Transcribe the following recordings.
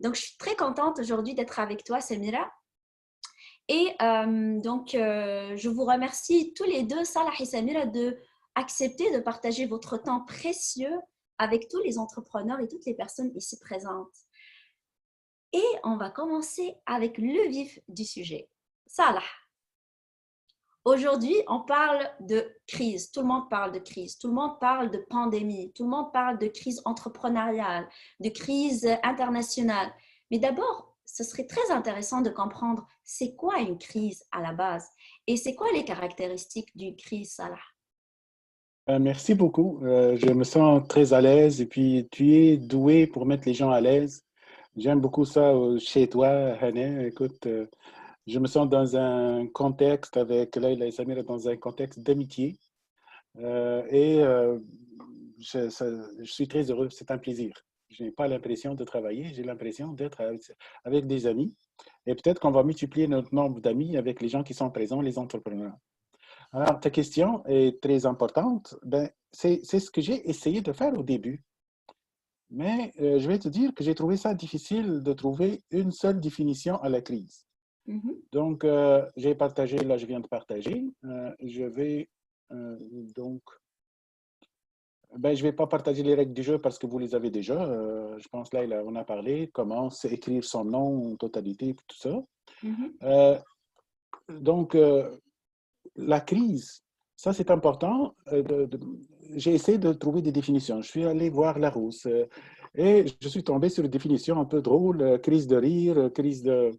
Donc, je suis très contente aujourd'hui d'être avec toi, Samira. Et je vous remercie tous les deux, Salah et Samira, de accepter de partager votre temps précieux avec tous les entrepreneurs et toutes les personnes ici présentes. Et on va commencer avec le vif du sujet. Salah, aujourd'hui, on parle de crise. Tout le monde parle de crise. Tout le monde parle de pandémie. Tout le monde parle de crise entrepreneuriale, de crise internationale. Mais d'abord, ce serait très intéressant de comprendre c'est quoi une crise à la base et c'est quoi les caractéristiques d'une crise, Salah. Merci beaucoup. Je me sens très à l'aise et puis tu es doué pour mettre les gens à l'aise. J'aime beaucoup ça chez toi, Hanan. Écoute, je me sens dans un contexte avec Laïla et Samira dans un contexte d'amitié et je suis très heureux. C'est un plaisir. Je n'ai pas l'impression de travailler, j'ai l'impression d'être avec des amis et peut-être qu'on va multiplier notre nombre d'amis avec les gens qui sont présents, les entrepreneurs. Alors, ta question est très importante. Ben, c'est ce que j'ai essayé de faire au début. Mais je vais te dire que j'ai trouvé ça difficile de trouver une seule définition à la crise. Mhm. Donc, j'ai partagé, là, je viens de partager. Je vais donc, ben, je ne vais pas partager les règles du jeu parce que vous les avez déjà. Je pense là, on a parlé comment écrire son nom en totalité, tout ça. Mhm. Euh, donc, la crise, ça c'est important. J'ai essayé de trouver des définitions. Je suis allé voir Larousse et je suis tombé sur une définition un peu drôle, crise de rire, crise de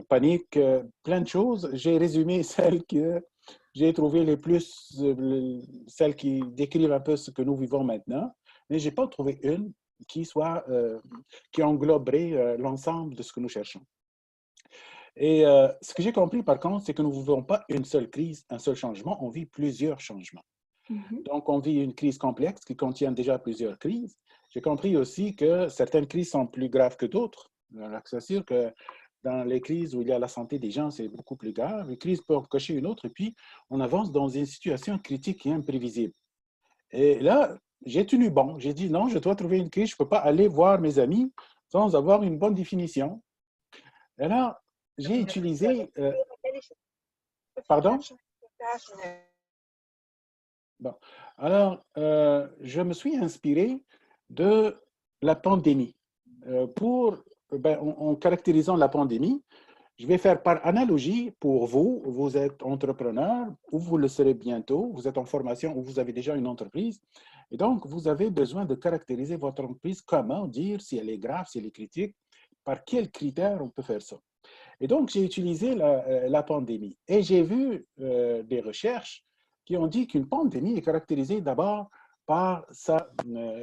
panique, plein de choses. J'ai résumé celles que j'ai trouvées les plus, celles qui décrivent un peu ce que nous vivons maintenant, mais je n'ai pas trouvé une qui soit, qui engloberait l'ensemble de ce que nous cherchons. Et ce que j'ai compris, par contre, c'est que nous ne vivons pas une seule crise, un seul changement, on vit plusieurs changements. Mhm. Donc, on vit une crise complexe qui contient déjà plusieurs crises. J'ai compris aussi que certaines crises sont plus graves que d'autres. Alors, c'est sûr que dans les crises où il y a la santé des gens, c'est beaucoup plus grave. Une crise peut en cocher une autre, et puis on avance dans une situation critique et imprévisible. Et là, j'ai tenu bon. J'ai dit non, je dois trouver une crise. Je ne peux pas aller voir mes amis sans avoir une bonne définition. Et là, j'ai utilisé, pardon? Bon. Alors, je me suis inspiré de la pandémie. En caractérisant la pandémie, je vais faire par analogie pour vous. Vous êtes entrepreneur ou vous le serez bientôt. Vous êtes en formation ou vous avez déjà une entreprise. Et donc, vous avez besoin de caractériser votre entreprise. Comment dire si elle est grave, si elle est critique, par quels critères on peut faire ça. Et donc, j'ai utilisé la pandémie et j'ai vu des recherches qui ont dit qu'une pandémie est caractérisée d'abord par ça.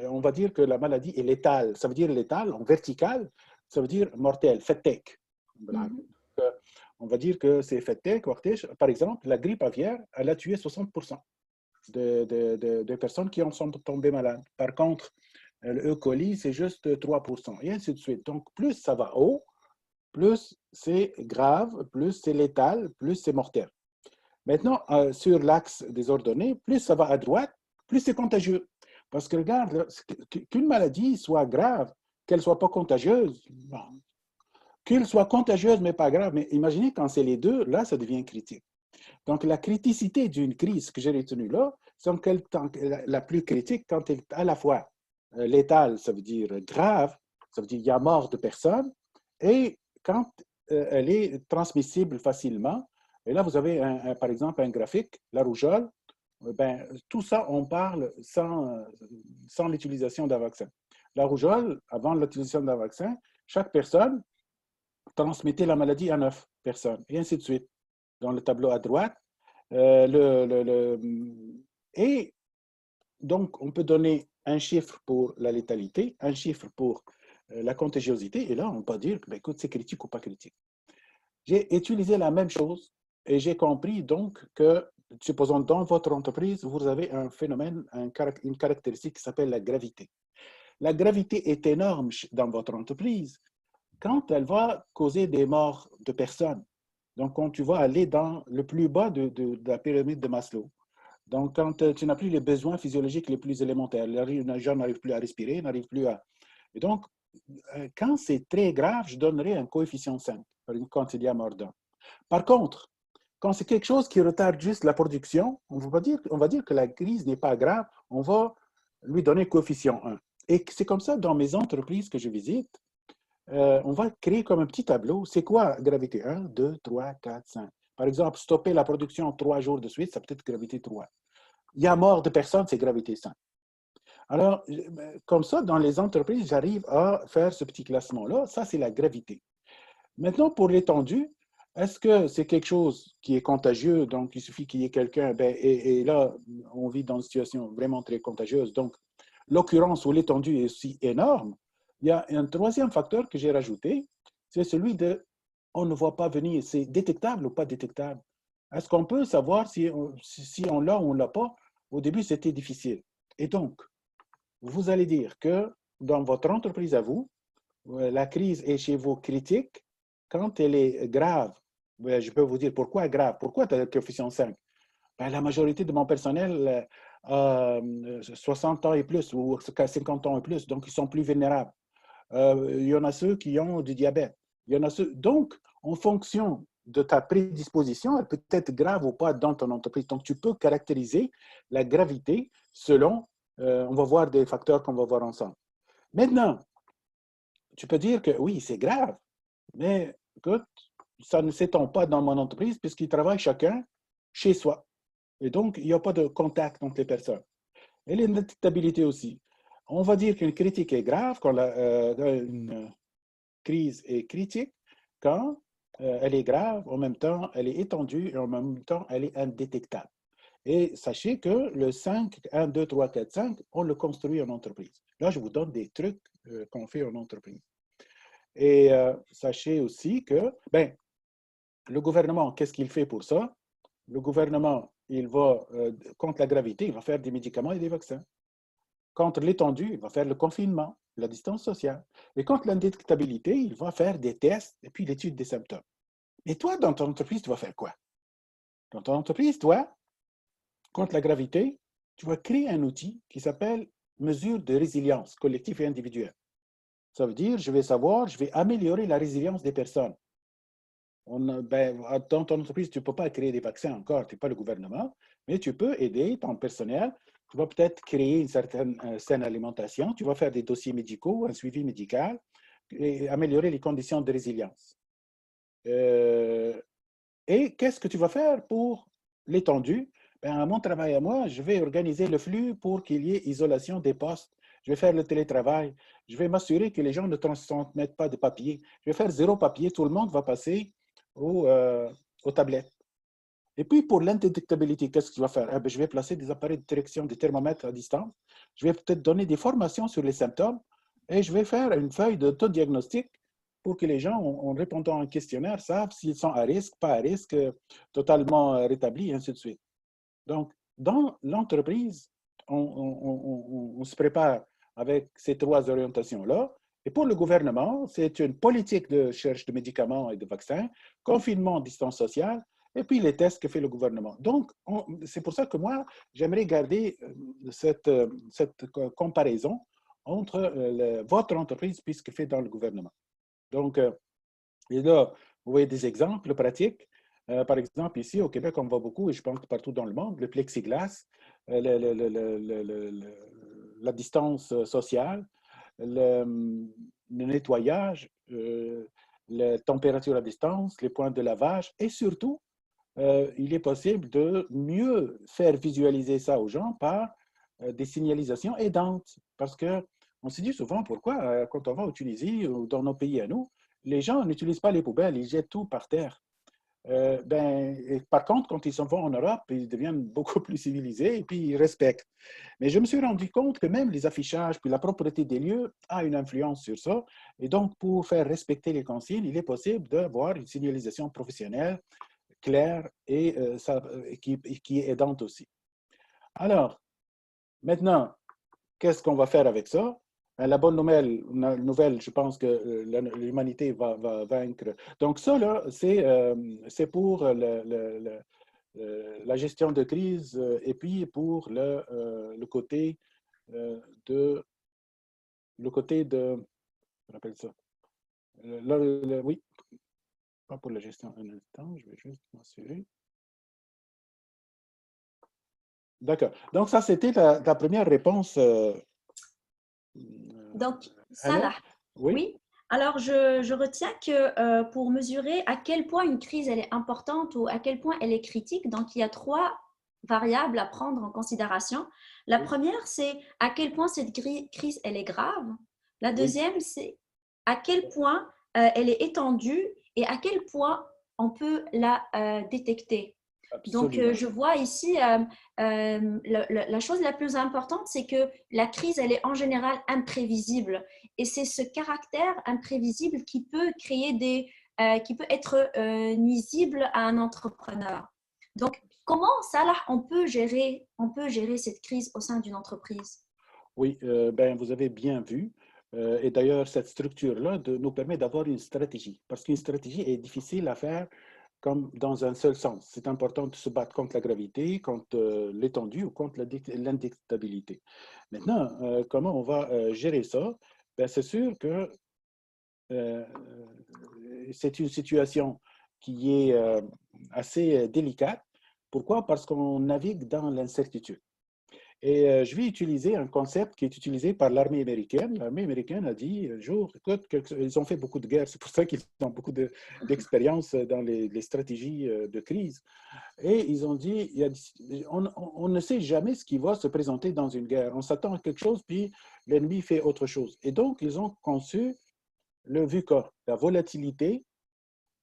On va dire que la maladie est létale. Ça veut dire létale en vertical, ça veut dire mortel, fettek. Mhm. On va dire que c'est fettek, par exemple, la grippe aviaire, elle a tué 60% de personnes qui en sont tombées malades. Par contre, le E. coli, c'est juste 3%, et ainsi de suite. Donc, plus ça va haut, plus c'est grave, plus c'est létal, plus c'est mortel. Maintenant, sur l'axe des ordonnées, plus ça va à droite, plus c'est contagieux. Parce que regarde, qu'une maladie soit grave, qu'elle ne soit pas contagieuse, bon, qu'elle soit contagieuse mais pas grave, mais imaginez quand c'est les deux, là, ça devient critique. Donc, la criticité d'une crise que j'ai retenue là, c'est la plus critique quand elle est à la fois létale, ça veut dire grave, ça veut dire qu'il y a mort de personnes, et quand elle est transmissible facilement. Et là, vous avez, par exemple, un graphique, la rougeole, ben, tout ça, on parle sans l'utilisation d'un vaccin. La rougeole, avant l'utilisation d'un vaccin, chaque personne transmettait la maladie à 9 personnes, et ainsi de suite. Dans le tableau à droite, et donc, on peut donner un chiffre pour la létalité, un chiffre pour la contagiosité, et là, on peut dire, ben, écoute, c'est critique ou pas critique. J'ai utilisé la même chose et j'ai compris donc que, supposons dans votre entreprise, vous avez un phénomène, une caractéristique qui s'appelle la gravité. La gravité est énorme dans votre entreprise quand elle va causer des morts de personnes. Donc, quand tu vas aller dans le plus bas de la pyramide de Maslow. Donc, quand tu n'as plus les besoins physiologiques les plus élémentaires, les gens n'arrivent plus à respirer, n'arrivent plus à... Et donc, quand c'est très grave, je donnerais un coefficient 5 quand il y a mort d'homme. Par contre, quand c'est quelque chose qui retarde juste la production, on va dire que la crise n'est pas grave, on va lui donner coefficient 1. Et c'est comme ça dans mes entreprises que je visite, on va créer comme un petit tableau. C'est quoi gravité 1, 2, 3, 4, 5. Par exemple, stopper la production 3 jours de suite, ça peut être gravité 3. Il y a mort de personnes, c'est gravité 5. Alors, comme ça, dans les entreprises, j'arrive à faire ce petit classement-là. Ça, c'est la gravité. Maintenant, pour l'étendue, est-ce que c'est quelque chose qui est contagieux, donc il suffit qu'il y ait quelqu'un, et là, on vit dans une situation vraiment très contagieuse, donc l'occurrence ou l'étendue est aussi énorme. Il y a un troisième facteur que j'ai rajouté, c'est celui de on ne voit pas venir, c'est détectable ou pas détectable. Est-ce qu'on peut savoir si on l'a ou on ne l'a pas? Au début, c'était difficile. Et donc, vous allez dire que dans votre entreprise à vous, la crise est chez vous critique. Quand elle est grave, je peux vous dire pourquoi grave, pourquoi tu as le coefficient 5? Ben, la majorité de mon personnel a 60 ans et plus ou 50 ans et plus, donc ils sont plus vulnérables. Il y en a ceux qui ont du diabète. Il y en a ceux... Donc, en fonction de ta prédisposition, elle peut être grave ou pas dans ton entreprise. Donc, tu peux caractériser la gravité selon, on va voir des facteurs qu'on va voir ensemble. Maintenant, tu peux dire que oui, c'est grave, mais écoute, ça ne s'étend pas dans mon entreprise puisqu'ils travaillent chacun chez soi. Et donc, il n'y a pas de contact entre les personnes. Et l'inadaptabilité aussi. On va dire qu'une critique est grave quand une crise est critique quand elle est grave, en même temps, elle est étendue et en même temps, elle est indétectable. Et sachez que le 5, 1, 2, 3, 4, 5, on le construit en entreprise. Là, je vous donne des trucs qu'on fait en entreprise. Et sachez aussi que ben, le gouvernement, qu'est-ce qu'il fait pour ça? Le gouvernement, il va, contre la gravité, il va faire des médicaments et des vaccins. Contre l'étendue, il va faire le confinement, la distance sociale. Et contre l'indétectabilité, il va faire des tests et puis l'étude des symptômes. Et toi, dans ton entreprise, tu vas faire quoi? Dans ton entreprise, toi, contre la gravité, tu vas créer un outil qui s'appelle mesure de résilience collective et individuelle. Ça veut dire, je vais savoir, je vais améliorer la résilience des personnes. Dans ton entreprise, tu ne peux pas créer des vaccins encore, tu n'es pas le gouvernement, mais tu peux aider ton personnel. Tu vas peut-être créer une certaine saine alimentation, tu vas faire des dossiers médicaux, un suivi médical et améliorer les conditions de résilience. Et qu'est-ce que tu vas faire pour l'étendue? À mon travail à moi, je vais organiser le flux pour qu'il y ait isolation des postes. Je vais faire le télétravail. Je vais m'assurer que les gens ne transmettent pas de papier. Je vais faire zéro papier. Tout le monde va passer aux tablettes. Et puis, pour l'indétectabilité, qu'est-ce que tu vas faire? Je vais placer des appareils de détection, des thermomètres à distance. Je vais peut-être donner des formations sur les symptômes et je vais faire une feuille d'autodiagnostic pour que les gens, en répondant à un questionnaire, savent s'ils sont à risque, pas à risque, totalement rétablis, et ainsi de suite. Donc, dans l'entreprise, on se prépare avec ces trois orientations-là. Et pour le gouvernement, c'est une politique de recherche de médicaments et de vaccins, confinement, distance sociale, et puis les tests que fait le gouvernement. Donc, c'est pour ça que moi, j'aimerais garder cette comparaison entre votre entreprise puis ce que fait dans le gouvernement. Donc, et là, vous voyez des exemples pratiques. Par exemple, ici au Québec, on voit beaucoup, et je pense que partout dans le monde, le plexiglas, la distance sociale, le nettoyage, la température à distance, les points de lavage, et surtout, il est possible de mieux faire visualiser ça aux gens par des signalisations aidantes. Parce que on se dit souvent pourquoi, quand on va en Tunisie ou dans nos pays à nous, les gens n'utilisent pas les poubelles, ils jettent tout par terre. Par contre, quand ils s'en vont en Europe, ils deviennent beaucoup plus civilisés et puis ils respectent. Mais je me suis rendu compte que même les affichages puis la propreté des lieux a une influence sur ça. Et donc, pour faire respecter les consignes, il est possible d'avoir une signalisation professionnelle claire et qui est aidante aussi. Alors, maintenant, qu'est-ce qu'on va faire avec ça? La bonne nouvelle, je pense que l'humanité va vaincre. Donc ça, là, c'est pour la gestion de crise et puis pour le côté de On appelle ça. Oui, pas pour la gestion un instant, je vais juste m'assurer. D'accord. Donc, ça, c'était la première réponse. Donc, Hannah? Salah, Oui, oui. Alors, je retiens que pour mesurer à quel point une crise elle est importante ou à quel point elle est critique, donc il y a trois variables à prendre en considération. La oui, première, c'est à quel point cette crise elle est grave. La oui, deuxième, c'est à quel point elle est étendue et à quel point on peut la détecter. Donc, absolument. je vois ici, la chose la plus importante, c'est que la crise, elle est en général imprévisible. Et c'est ce caractère imprévisible qui peut créer qui peut être nuisible à un entrepreneur. Donc, comment, Salah, on peut gérer cette crise au sein d'une entreprise? Oui, ben, vous avez bien vu. Et d'ailleurs, cette structure-là nous permet d'avoir une stratégie. Parce qu'une stratégie est difficile à faire comme dans un seul sens. C'est important de se battre contre la gravité, contre l'étendue ou contre l'indictabilité. Maintenant, comment on va gérer ça? Ben, c'est sûr que euh, c'est une situation qui est assez délicate. Pourquoi? Parce qu'on navigue dans l'incertitude. Et je vais utiliser un concept qui est utilisé par l'armée américaine. L'armée américaine a dit un jour, écoute, ils ont fait beaucoup de guerres, c'est pour ça qu'ils ont beaucoup d'expérience dans les stratégies de crise. Et ils ont dit, on ne sait jamais ce qui va se présenter dans une guerre. On s'attend à quelque chose, puis l'ennemi fait autre chose. Et donc, ils ont conçu le VUCA, la volatilité,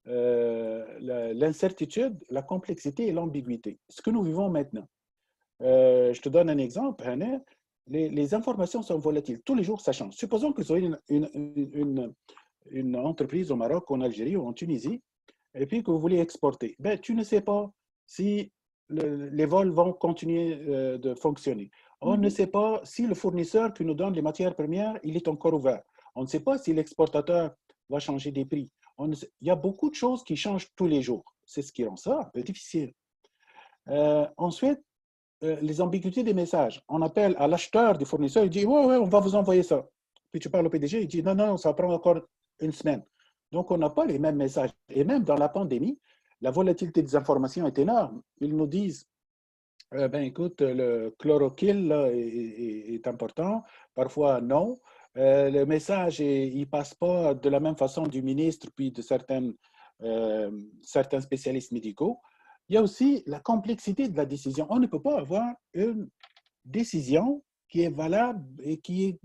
l'incertitude, la complexité et l'ambiguïté. Ce que nous vivons maintenant. Je te donne un exemple, Hannah. Les informations sont volatiles. Tous les jours, ça change. Supposons que vous avez une entreprise au Maroc, en Algérie ou en Tunisie, et puis que vous voulez exporter. Ben, tu ne sais pas si les vols vont continuer de fonctionner. On ne Mhm. sait pas si le fournisseur qui nous donne les matières premières, il est encore ouvert. On ne sait pas si l'exportateur va changer des prix. Il y a beaucoup de choses qui changent tous les jours. C'est ce qui rend ça un peu difficile. Ensuite, les ambiguïtés des messages. On appelle à l'acheteur du fournisseur, il dit, ouais, ouais, on va vous envoyer ça. Puis tu parles au PDG, il dit, non, non, ça prend encore une semaine. Donc, on n'a pas les mêmes messages. Et même dans la pandémie, la volatilité des informations est énorme. Ils nous disent, ben écoute, le chloroquine là, est important, parfois non. Le message, il ne passe pas de la même façon du ministre puis de certains spécialistes médicaux. Il y a aussi la complexité de la décision. On ne peut pas avoir une décision qui est valable et qui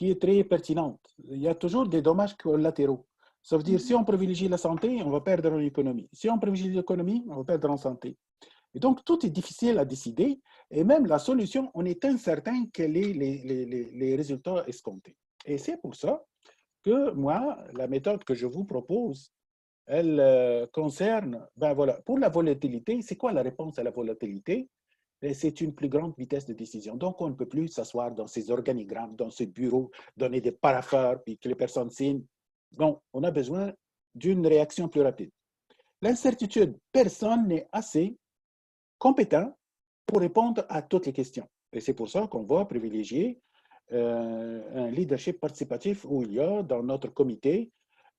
est très pertinente. Il y a toujours des dommages collatéraux. Ça veut dire, si Mhm. on privilégie la santé, on va perdre en économie. Si on privilégie l'économie, on va perdre en santé. Et donc, tout est difficile à décider. Et même la solution, on est incertain quels sont les résultats escomptés. Et c'est pour ça que moi, la méthode que je vous propose, elle concerne, ben voilà, pour la volatilité, c'est quoi la réponse à la volatilité? C'est une plus grande vitesse de décision. Donc, on ne peut plus s'asseoir dans ces organigrammes, dans ces bureaux, donner des parapheurs, puis que les personnes signent. Non, on a besoin d'une réaction plus rapide. L'incertitude, personne n'est assez compétent pour répondre à toutes les questions. Et c'est pour ça qu'on va privilégier un leadership participatif où il y a dans notre comité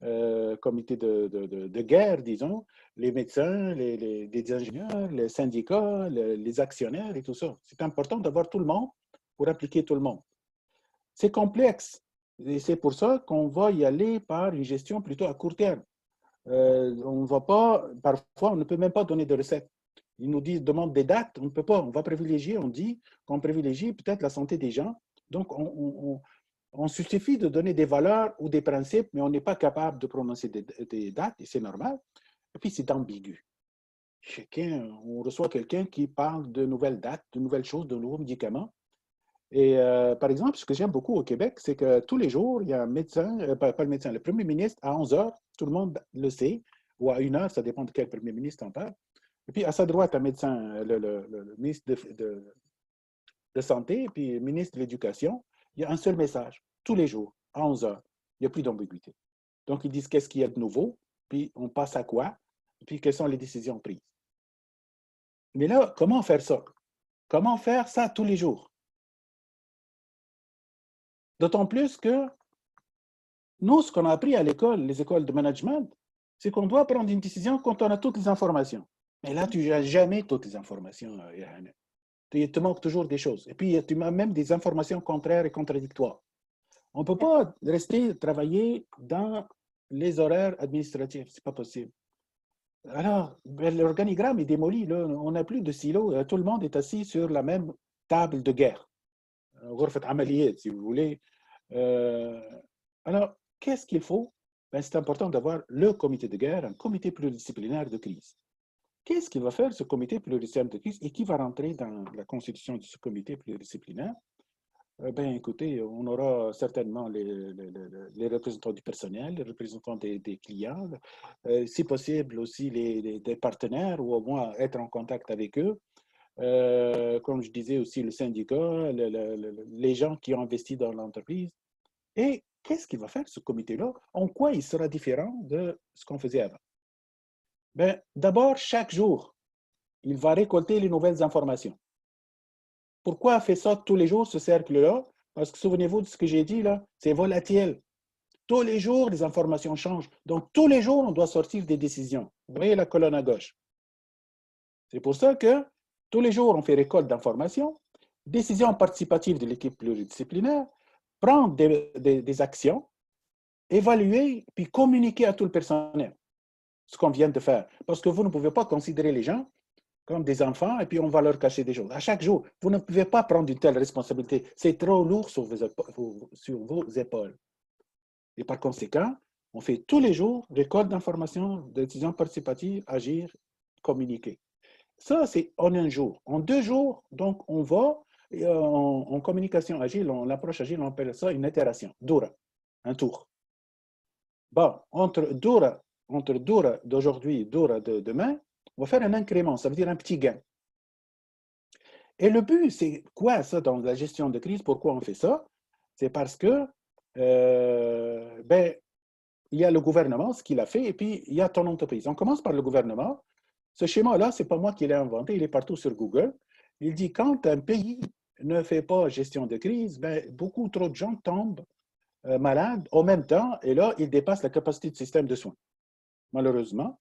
de guerre, disons, les médecins, les ingénieurs, les syndicats, les actionnaires et tout ça. C'est important d'avoir tout le monde pour impliquer tout le monde. C'est complexe et c'est pour ça qu'on va y aller par une gestion plutôt à court terme. On ne va pas, parfois, on ne peut même pas donner de recettes. Ils nous disent, demandent des dates, on ne peut pas. On va privilégier, on dit qu'on privilégie peut-être la santé des gens. Donc, on suffit de donner des valeurs ou des principes, mais on n'est pas capable de prononcer des dates, et c'est normal. Et puis, c'est ambigu. On reçoit quelqu'un qui parle de nouvelles dates, de nouvelles choses, de nouveaux médicaments. Et par exemple, ce que j'aime beaucoup au Québec, c'est que tous les jours, il y a un médecin, pas le médecin, le premier ministre à 11 heures, tout le monde le sait, ou à 1 heure, ça dépend de quel premier ministre on parle. Et puis à sa droite, un médecin, le ministre de Santé, et puis le ministre de l'Éducation. Il y a un seul message, tous les jours, à 11 heures. Il n'y a plus d'ambiguïté. Donc, ils disent qu'est-ce qu'il y a de nouveau, puis on passe à quoi, puis quelles sont les décisions prises. Mais là, comment faire ça? Comment faire ça tous les jours? D'autant plus que Nous, ce qu'on a appris à l'école, les écoles de management, c'est qu'on doit prendre une décision quand on a toutes les informations. Mais là, tu n'as jamais toutes les informations, Yohanna. Il te manque toujours des choses. Et puis, tu as même des informations contraires et contradictoires. On ne peut pas rester travailler dans les horaires administratifs. Ce n'est pas possible. Alors, l'organigramme est démoli. Là. On n'a plus de silo. Tout le monde est assis sur la même table de guerre. غرفة عمليات, si vous voulez. Alors, qu'est-ce qu'il faut? Ben, c'est important d'avoir le comité de guerre, un comité pluridisciplinaire de crise. Qu'est-ce qu'il va faire ce comité pluridisciplinaire de crise et qui va rentrer dans la constitution de ce comité pluridisciplinaire? Ben, écoutez, on aura certainement les représentants du personnel, les représentants des clients, si possible aussi des partenaires ou au moins être en contact avec eux. Comme je disais aussi, le syndicat, les gens qui ont investi dans l'entreprise. Et qu'est-ce qu'il va faire ce comité-là? En quoi il sera différent de ce qu'on faisait avant? Ben, d'abord, chaque jour, il va récolter les nouvelles informations. Pourquoi fait ça tous les jours, ce cercle-là? Parce que souvenez-vous de ce que j'ai dit là, c'est volatile. Tous les jours, les informations changent. Donc, tous les jours, on doit sortir des décisions. Vous voyez la colonne à gauche. C'est pour ça que tous les jours, on fait récolte d'informations, décision participative de l'équipe pluridisciplinaire, prendre des actions, évaluer, puis communiquer à tout le personnel ce qu'on vient de faire. Parce que vous ne pouvez pas considérer les gens comme des enfants et puis on va leur cacher des choses. À chaque jour, vous ne pouvez pas prendre une telle responsabilité. C'est trop lourd sur vos épaules. Et par conséquent, on fait tous les jours récolte d'informations, décisions participatives, agir, communiquer. Ça, c'est en un jour. En 2 jours, donc, on va en communication agile, l'approche agile, on appelle ça une itération, Dura, un tour. Bon, entre Dura d'aujourd'hui et Dura de demain, on va faire un incrément, ça veut dire un petit gain. Et le but, c'est quoi ça dans la gestion de crise? Pourquoi on fait ça? C'est parce que ben, il y a le gouvernement, ce qu'il a fait, et puis il y a ton entreprise. On commence par le gouvernement. Ce schéma-là, ce n'est pas moi qui l'ai inventé, il est partout sur Google. Il dit quand un pays ne fait pas gestion de crise, ben, beaucoup trop de gens tombent malades en même temps, et là, ils dépassent la capacité du système de soins. Malheureusement,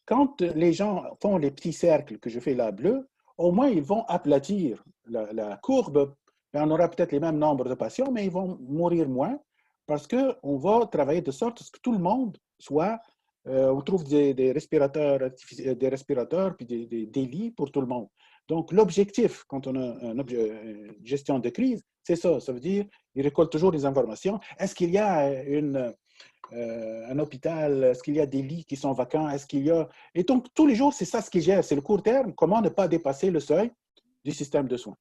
quand les gens font les petits cercles que je fais là bleu, au moins ils vont aplatir la courbe. On aura peut-être les mêmes nombres de patients, mais ils vont mourir moins parce qu'on va travailler de sorte que tout le monde soit, on trouve des respirateurs, puis des lits pour tout le monde. Donc l'objectif, quand on a une gestion de crise, c'est ça. Ça veut dire, il récolte toujours des informations. Est-ce qu'il y a un hôpital, est-ce qu'il y a des lits qui sont vacants, est-ce qu'il y a... Et donc, tous les jours, c'est ça ce qui gère, c'est le court terme, comment ne pas dépasser le seuil du système de soins.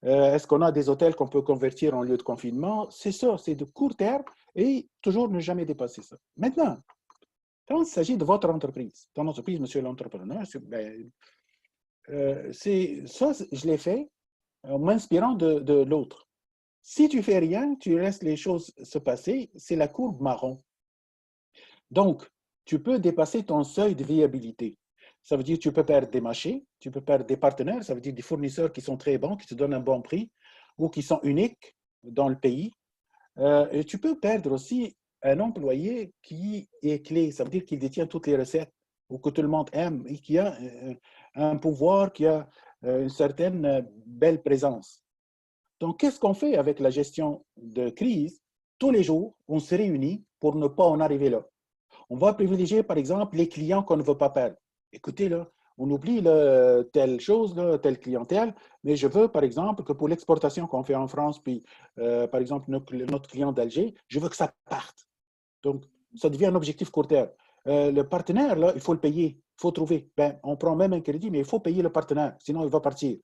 Est-ce qu'on a des hôtels qu'on peut convertir en lieu de confinement? C'est ça, c'est de court terme et toujours ne jamais dépasser ça. Maintenant, quand il s'agit de votre entreprise, ton entreprise, monsieur l'entrepreneur, ben, ça, je l'ai fait en m'inspirant de l'autre. Si tu fais rien, tu laisses les choses se passer, c'est la courbe marron. Donc, tu peux dépasser ton seuil de viabilité. Ça veut dire que tu peux perdre des marchés, tu peux perdre des partenaires, ça veut dire des fournisseurs qui sont très bons, qui te donnent un bon prix ou qui sont uniques dans le pays. Et tu peux perdre aussi un employé qui est clé, ça veut dire qu'il détient toutes les recettes ou que tout le monde aime et qui a un pouvoir, qui a une certaine belle présence. Donc, qu'est-ce qu'on fait avec la gestion de crise? Tous les jours, on se réunit pour ne pas en arriver là. On va privilégier, par exemple, les clients qu'on ne veut pas perdre. Écoutez, là, on oublie là, telle chose, là, telle clientèle, mais je veux, par exemple, que pour l'exportation qu'on fait en France, puis, par exemple, notre client d'Alger, je veux que ça parte. Donc, ça devient un objectif court terme. Le partenaire, là, il faut le payer, il faut trouver. Ben, on prend même un crédit, mais il faut payer le partenaire, sinon il va partir.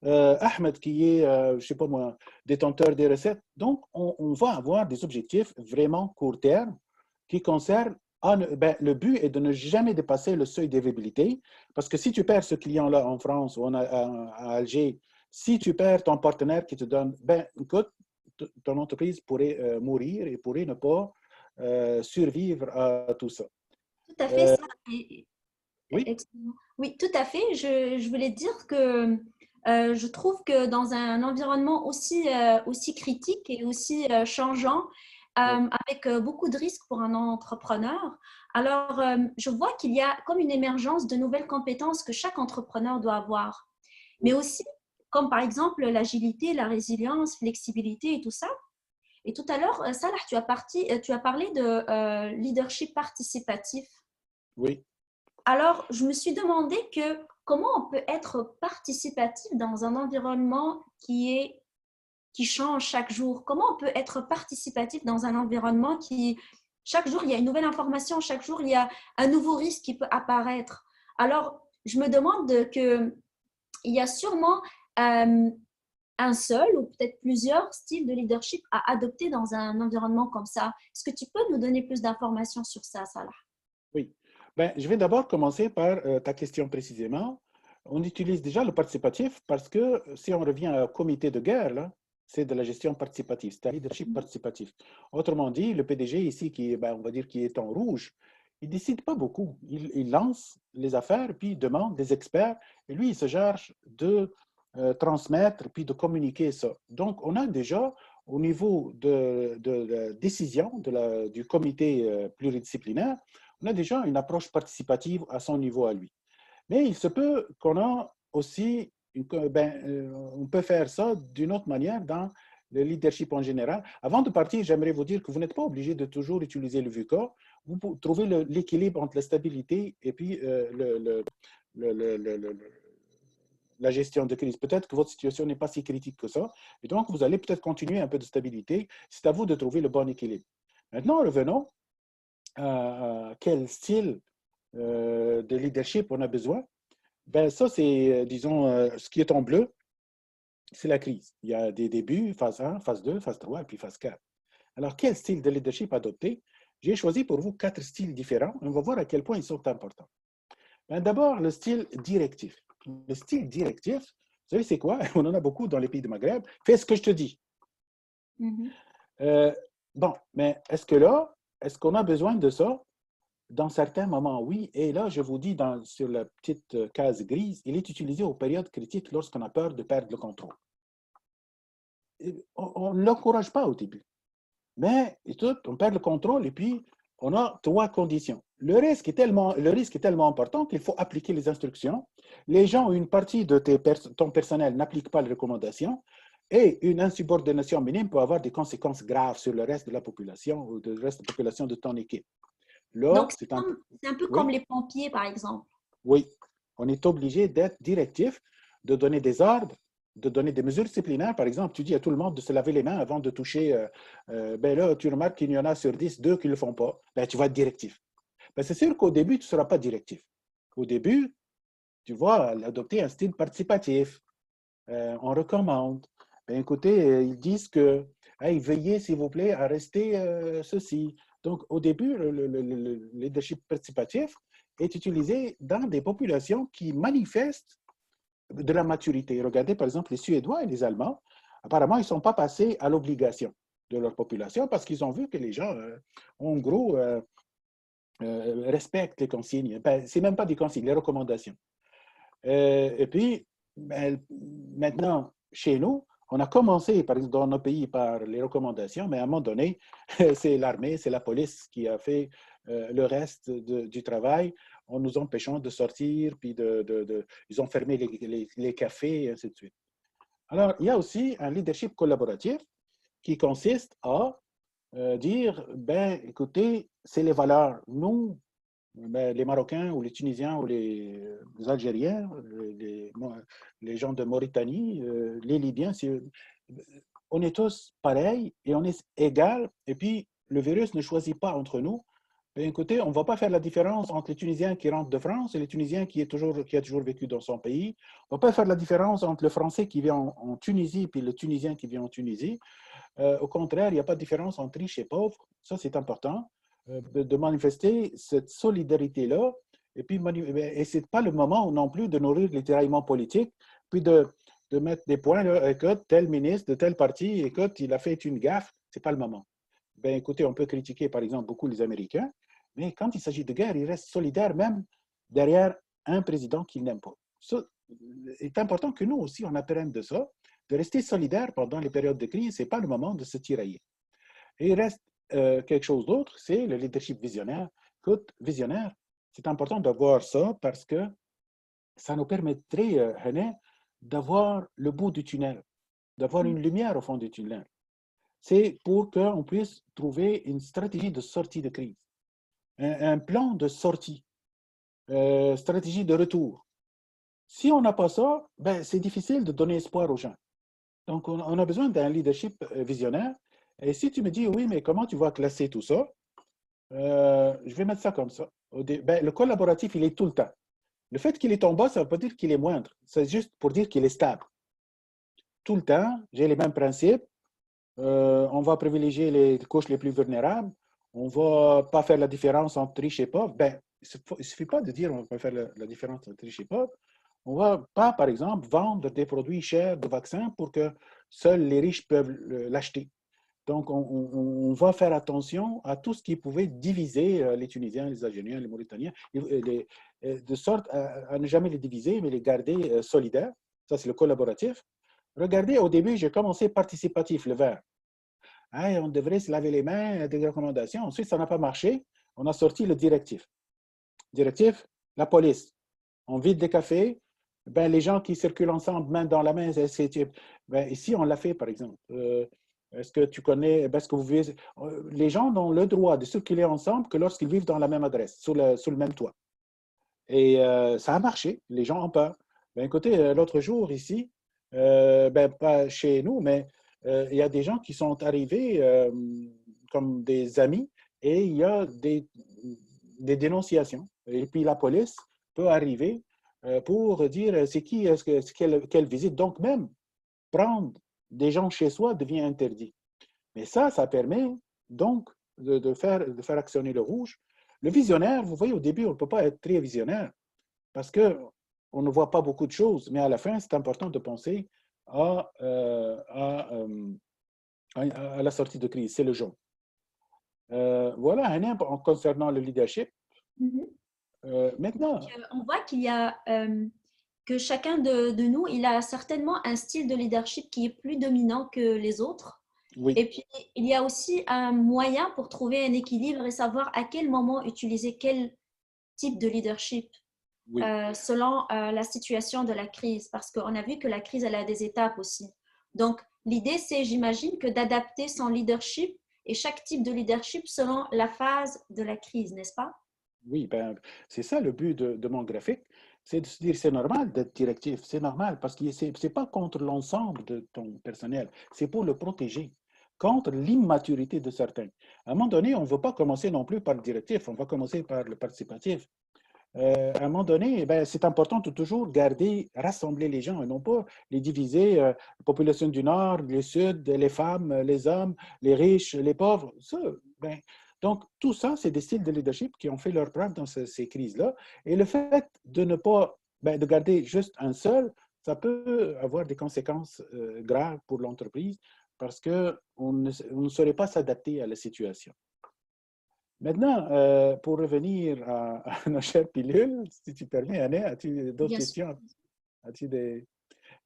Ahmed, qui est, je ne sais pas moi, détenteur des recettes. Donc, on va avoir des objectifs vraiment court terme qui concernent ben, le but est de ne jamais dépasser le seuil d'éviabilité, parce que si tu perds ce client-là en France ou à Alger, si tu perds ton partenaire qui te donne, ben, écoute, ton entreprise pourrait mourir et pourrait ne pas survivre à tout ça. Tout à fait, ça. Oui, Oui, tout à fait. Je voulais dire que je trouve que dans un environnement aussi critique et aussi changeant, Oui, avec beaucoup de risques pour un entrepreneur. Alors, je vois qu'il y a comme une émergence de nouvelles compétences que chaque entrepreneur doit avoir, mais oui, aussi comme par exemple l'agilité, la résilience, flexibilité et tout ça. Et tout à l'heure, Salah, tu as parlé de leadership participatif. oui. Alors, je me suis demandé que comment on peut être participatif dans un environnement qui change chaque jour. Comment on peut être participatif dans un environnement qui, chaque jour, il y a une nouvelle information, chaque jour, il y a un nouveau risque qui peut apparaître. Alors, je me demande que il y a sûrement un seul ou peut-être plusieurs styles de leadership à adopter dans un environnement comme ça. Est-ce que tu peux nous donner plus d'informations sur ça, Salah? Oui. Ben, je vais d'abord commencer par ta question précisément. On utilise déjà le participatif parce que si on revient au comité de guerre, là, c'est de la gestion participative, c'est un leadership participatif. Autrement dit, le PDG ici, qui, ben, on va dire, qui est en rouge, il ne décide pas beaucoup. Il lance les affaires, puis il demande des experts, et lui, il se charge de transmettre, puis de communiquer ça. Donc, on a déjà, au niveau de la décision du comité pluridisciplinaire, on a déjà une approche participative à son niveau à lui. Mais il se peut qu'on a aussi, on peut faire ça d'une autre manière dans le leadership en général. Avant de partir, j'aimerais vous dire que vous n'êtes pas obligé de toujours utiliser le VUCA. Vous pouvez trouver l'équilibre entre la stabilité et puis le, le, le, le, la gestion de crise. Peut-être que votre situation n'est pas si critique que ça, et donc vous allez peut-être continuer un peu de stabilité. C'est à vous de trouver le bon équilibre. Maintenant, revenons quel style de leadership on a besoin. Ben, ça, c'est, disons, ce qui est en bleu, c'est la crise. Il y a des débuts, phase 1, phase 2, phase 3 et puis phase 4. Alors, quel style de leadership adopter? J'ai choisi pour vous 4 styles différents. On va voir à quel point ils sont importants. Ben, d'abord, le style directif. Le style directif, vous savez, c'est quoi? On en a beaucoup dans les pays du Maghreb. Fais ce que je te dis. Mhm. Euh, bon, mais est-ce qu'on a besoin de ça? Dans certains moments, oui. Et là, je vous dis sur la petite case grise, il est utilisé aux périodes critiques lorsqu'on a peur de perdre le contrôle. On ne l'encourage pas au début. Mais on perd le contrôle et puis on a 3 conditions. Le risque est tellement important qu'il faut appliquer les instructions. Les gens, une partie de ton personnel n'applique pas les recommandations et une insubordination minime peut avoir des conséquences graves sur le reste de la population ou le reste de la population de ton équipe. Là, Donc, c'est un peu comme Oui, les pompiers, par exemple. oui, on est obligé d'être directif, de donner des ordres, de donner des mesures disciplinaires. Par exemple, tu dis à tout le monde de se laver les mains avant de toucher. Ben là, tu remarques qu'il y en a sur 10, 2 qui ne le font pas. Ben, tu vas être directif. Ben, c'est sûr qu'au début, tu ne seras pas directif. Au début, tu vas adopter un style participatif. On recommande. Ben, écoutez, ils disent que, hey, veillez, s'il vous plaît, à rester ceci. Donc, au début, le leadership participatif est utilisé dans des populations qui manifestent de la maturité. Regardez, par exemple, les Suédois et les Allemands, apparemment, ils ne sont pas passés à l'obligation de leur population parce qu'ils ont vu que les gens, en gros, respectent les consignes. Ben, ce n'est même pas des consignes, les recommandations. Et puis, ben, maintenant, chez nous, on a commencé, par exemple, dans nos pays par les recommandations, mais à un moment donné, c'est l'armée, c'est la police qui a fait le reste du travail en nous empêchant de sortir, puis ils ont fermé les cafés, et ainsi de suite. Alors, il y a aussi un leadership collaboratif qui consiste à dire, ben, écoutez, c'est les valeurs. Nous, ben, les Marocains ou les Tunisiens ou les Algériens, les gens de Mauritanie, les Libyens, on est tous pareils et on est égaux. Et puis, le virus ne choisit pas entre nous. Ben, écoutez, on ne va pas faire la différence entre les Tunisiens qui rentrent de France et les Tunisiens qui a toujours vécu dans son pays. On ne va pas faire la différence entre le Français qui vient en Tunisie et le Tunisien qui vient en Tunisie. Au contraire, il n'y a pas de différence entre riches et pauvres. Ça, c'est important de manifester cette solidarité-là. Et puis, ce n'est pas le moment non plus de nourrir les tiraillements politiques, puis de mettre des points, là, écoute, tel ministre de tel parti, écoute, il a fait une gaffe, ce n'est pas le moment. Ben, écoutez, on peut critiquer, par exemple, beaucoup les Américains, mais quand il s'agit de guerre, ils restent solidaires même derrière un président qu'ils n'aiment pas. Ça, c'est important que nous aussi, on apprenne de ça, de rester solidaires pendant les périodes de crise. Ce n'est pas le moment de se tirailler. Et il reste quelque chose d'autre, c'est le leadership visionnaire. Écoute, visionnaire, c'est important d'avoir ça parce que ça nous permettrait, René, d'avoir le bout du tunnel, d'avoir une lumière au fond du tunnel. C'est pour qu'on puisse trouver une stratégie de sortie de crise, un plan de sortie, stratégie de retour. Si on n'a pas ça, ben, c'est difficile de donner espoir aux gens. Donc, on a besoin d'un leadership visionnaire. Et si tu me dis, oui, mais comment tu vas classer tout ça? Je vais mettre ça comme ça. Ben, le collaboratif, il est tout le temps. Le fait qu'il est en bas, ça ne veut pas dire qu'il est moindre. C'est juste pour dire qu'il est stable. Tout le temps, j'ai les mêmes principes. On va privilégier les couches les plus vulnérables. On ne va pas faire la différence entre riches et pauvres. Ben, il ne suffit pas de dire on va faire la différence entre riches et pauvres. On ne va pas, par exemple, vendre des produits chers de vaccins pour que seuls les riches peuvent l'acheter. Donc, on va faire attention à tout ce qui pouvait diviser les Tunisiens, les Algériens, les Mauritaniens, de sorte à ne jamais les diviser, mais les garder solidaires. Ça, c'est le collaboratif. Regardez, au début, j'ai commencé participatif, le vert. Hey, on devrait se laver les mains, des recommandations. Ensuite, ça n'a pas marché. On a sorti le directif. Directif, la police. On vide des cafés. Ben, les gens qui circulent ensemble, main dans la main, ben, ici, on l'a fait, par exemple. Est-ce que tu connais, est-ce que vous vivez, les gens ont le droit de circuler ensemble que lorsqu'ils vivent dans la même adresse, sous le même toit. Et ça a marché. Les gens ont peur. Ben, écoutez, l'autre jour, ici, ben, pas chez nous, mais il y a des gens qui sont arrivés comme des amis et il y a des dénonciations. Et puis la police peut arriver pour dire c'est qui, quelle visite. Donc même prendre des gens chez soi devient interdit. Mais ça permet donc de faire actionner le rouge. Le visionnaire, vous voyez, au début, on ne peut pas être très visionnaire parce qu'on ne voit pas beaucoup de choses, mais à la fin, c'est important de penser à la sortie de crise. C'est le jaune. Voilà, Hanem, concernant le leadership. Maintenant. Donc, on voit qu'il y a que chacun de nous, il a certainement un style de leadership qui est plus dominant que les autres. Oui. Et puis, il y a aussi un moyen pour trouver un équilibre et savoir à quel moment utiliser quel type de leadership oui. Selon la situation de la crise. Parce qu'on a vu que la crise, elle a des étapes aussi. Donc, l'idée, c'est, j'imagine, que d'adapter son leadership et chaque type de leadership selon la phase de la crise, n'est-ce pas? Oui, ben, c'est ça le but de mon graphique, c'est de se dire c'est normal d'être directif, c'est normal parce que ce n'est pas contre l'ensemble de ton personnel, c'est pour le protéger contre l'immaturité de certains. À un moment donné, on ne veut pas commencer non plus par le directif, on va commencer par le participatif. À un moment donné, ben, c'est important de toujours garder, rassembler les gens et non pas les diviser, la population du Nord, le Sud, les femmes, les hommes, les riches, les pauvres. Ça, ben, donc, tout ça, c'est des styles de leadership qui ont fait leur preuve dans ces crises-là. Et le fait de ne pas, ben, de garder juste un seul, ça peut avoir des conséquences graves pour l'entreprise parce qu'on ne saurait pas s'adapter à la situation. Maintenant, pour revenir à nos chères pilules, si tu permets, Anne, as-tu d'autres Bien sûr. questions? As-tu des...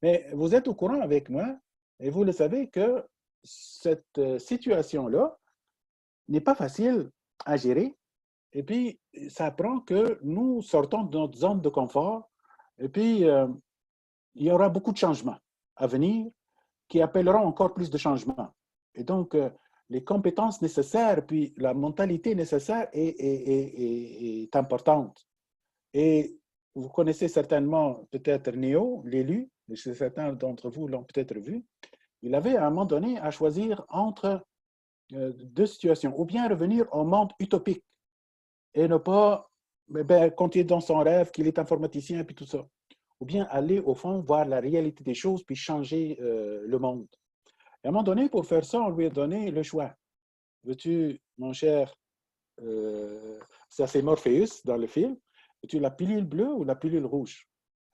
Mais vous êtes au courant avec moi et vous le savez que cette situation-là n'est pas facile à gérer. Et puis, ça prend que nous sortons de notre zone de confort. Et puis, il y aura beaucoup de changements à venir qui appelleront encore plus de changements. Et donc, les compétences nécessaires, puis la mentalité nécessaire est importante. Et vous connaissez certainement peut-être Néo, l'élu, certains d'entre vous l'ont peut-être vu. Il avait à un moment donné à choisir entre deux situations, ou bien revenir au monde utopique et ne pas continuer dans son rêve qu'il est informaticien et puis tout ça, ou bien aller au fond voir la réalité des choses puis changer le monde. Et à un moment donné, pour faire ça, on lui a donné le choix. Veux-tu, mon cher, ça c'est Morpheus dans le film, veux-tu la pilule bleue ou la pilule rouge?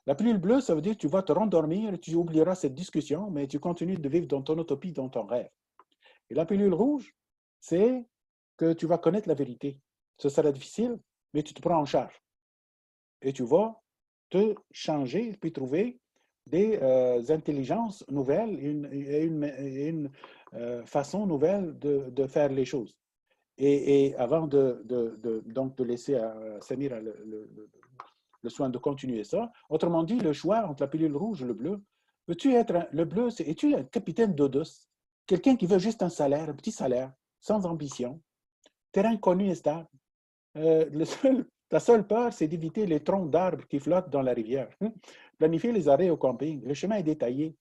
La pilule bleue, ça veut dire que tu vas te rendormir et tu oublieras cette discussion, mais tu continues de vivre dans ton utopie, dans ton rêve. Et la pilule rouge, c'est que tu vas connaître la vérité. Ce sera difficile, mais tu te prends en charge. Et tu vas te changer, puis trouver des intelligences nouvelles, une façon nouvelle de faire les choses. Et avant donc de laisser à Samira le soin de continuer ça, autrement dit, le choix entre la pilule rouge et le bleu, veux-tu être le bleu, es-tu un capitaine d'Odos, quelqu'un qui veut juste un salaire, un petit salaire, sans ambition, terrain connu et stable. Ta seule peur, c'est d'éviter les troncs d'arbres qui flottent dans la rivière. Planifier les arrêts au camping. Le chemin est détaillé.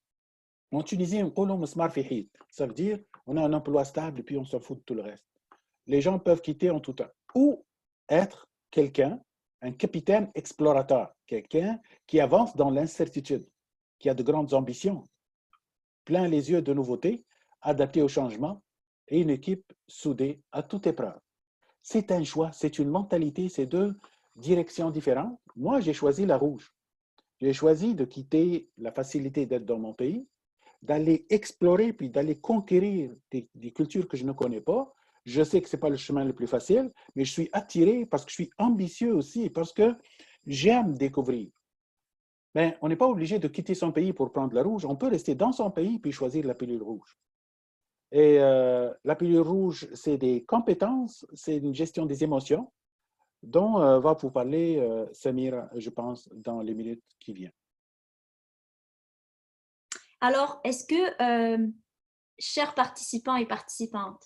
En Tunisie, on colombe smart fihit. Ça veut dire on a un emploi stable et puis on s'en fout de tout le reste. Les gens peuvent quitter en tout temps. Ou être quelqu'un, un capitaine explorateur, quelqu'un qui avance dans l'incertitude, qui a de grandes ambitions, plein les yeux de nouveautés, adapté au changement et une équipe soudée à toute épreuve. C'est un choix, c'est une mentalité, c'est deux directions différentes. Moi, j'ai choisi la rouge. J'ai choisi de quitter la facilité d'être dans mon pays, d'aller explorer puis d'aller conquérir des cultures que je ne connais pas. Je sais que ce n'est pas le chemin le plus facile, mais je suis attiré parce que je suis ambitieux aussi, parce que j'aime découvrir. Mais on n'est pas obligé de quitter son pays pour prendre la rouge. On peut rester dans son pays puis choisir la pilule rouge. Et la pilule rouge, c'est des compétences, c'est une gestion des émotions dont va vous parler Samira, je pense, dans les minutes qui viennent. Alors, est-ce que, chers participants et participantes,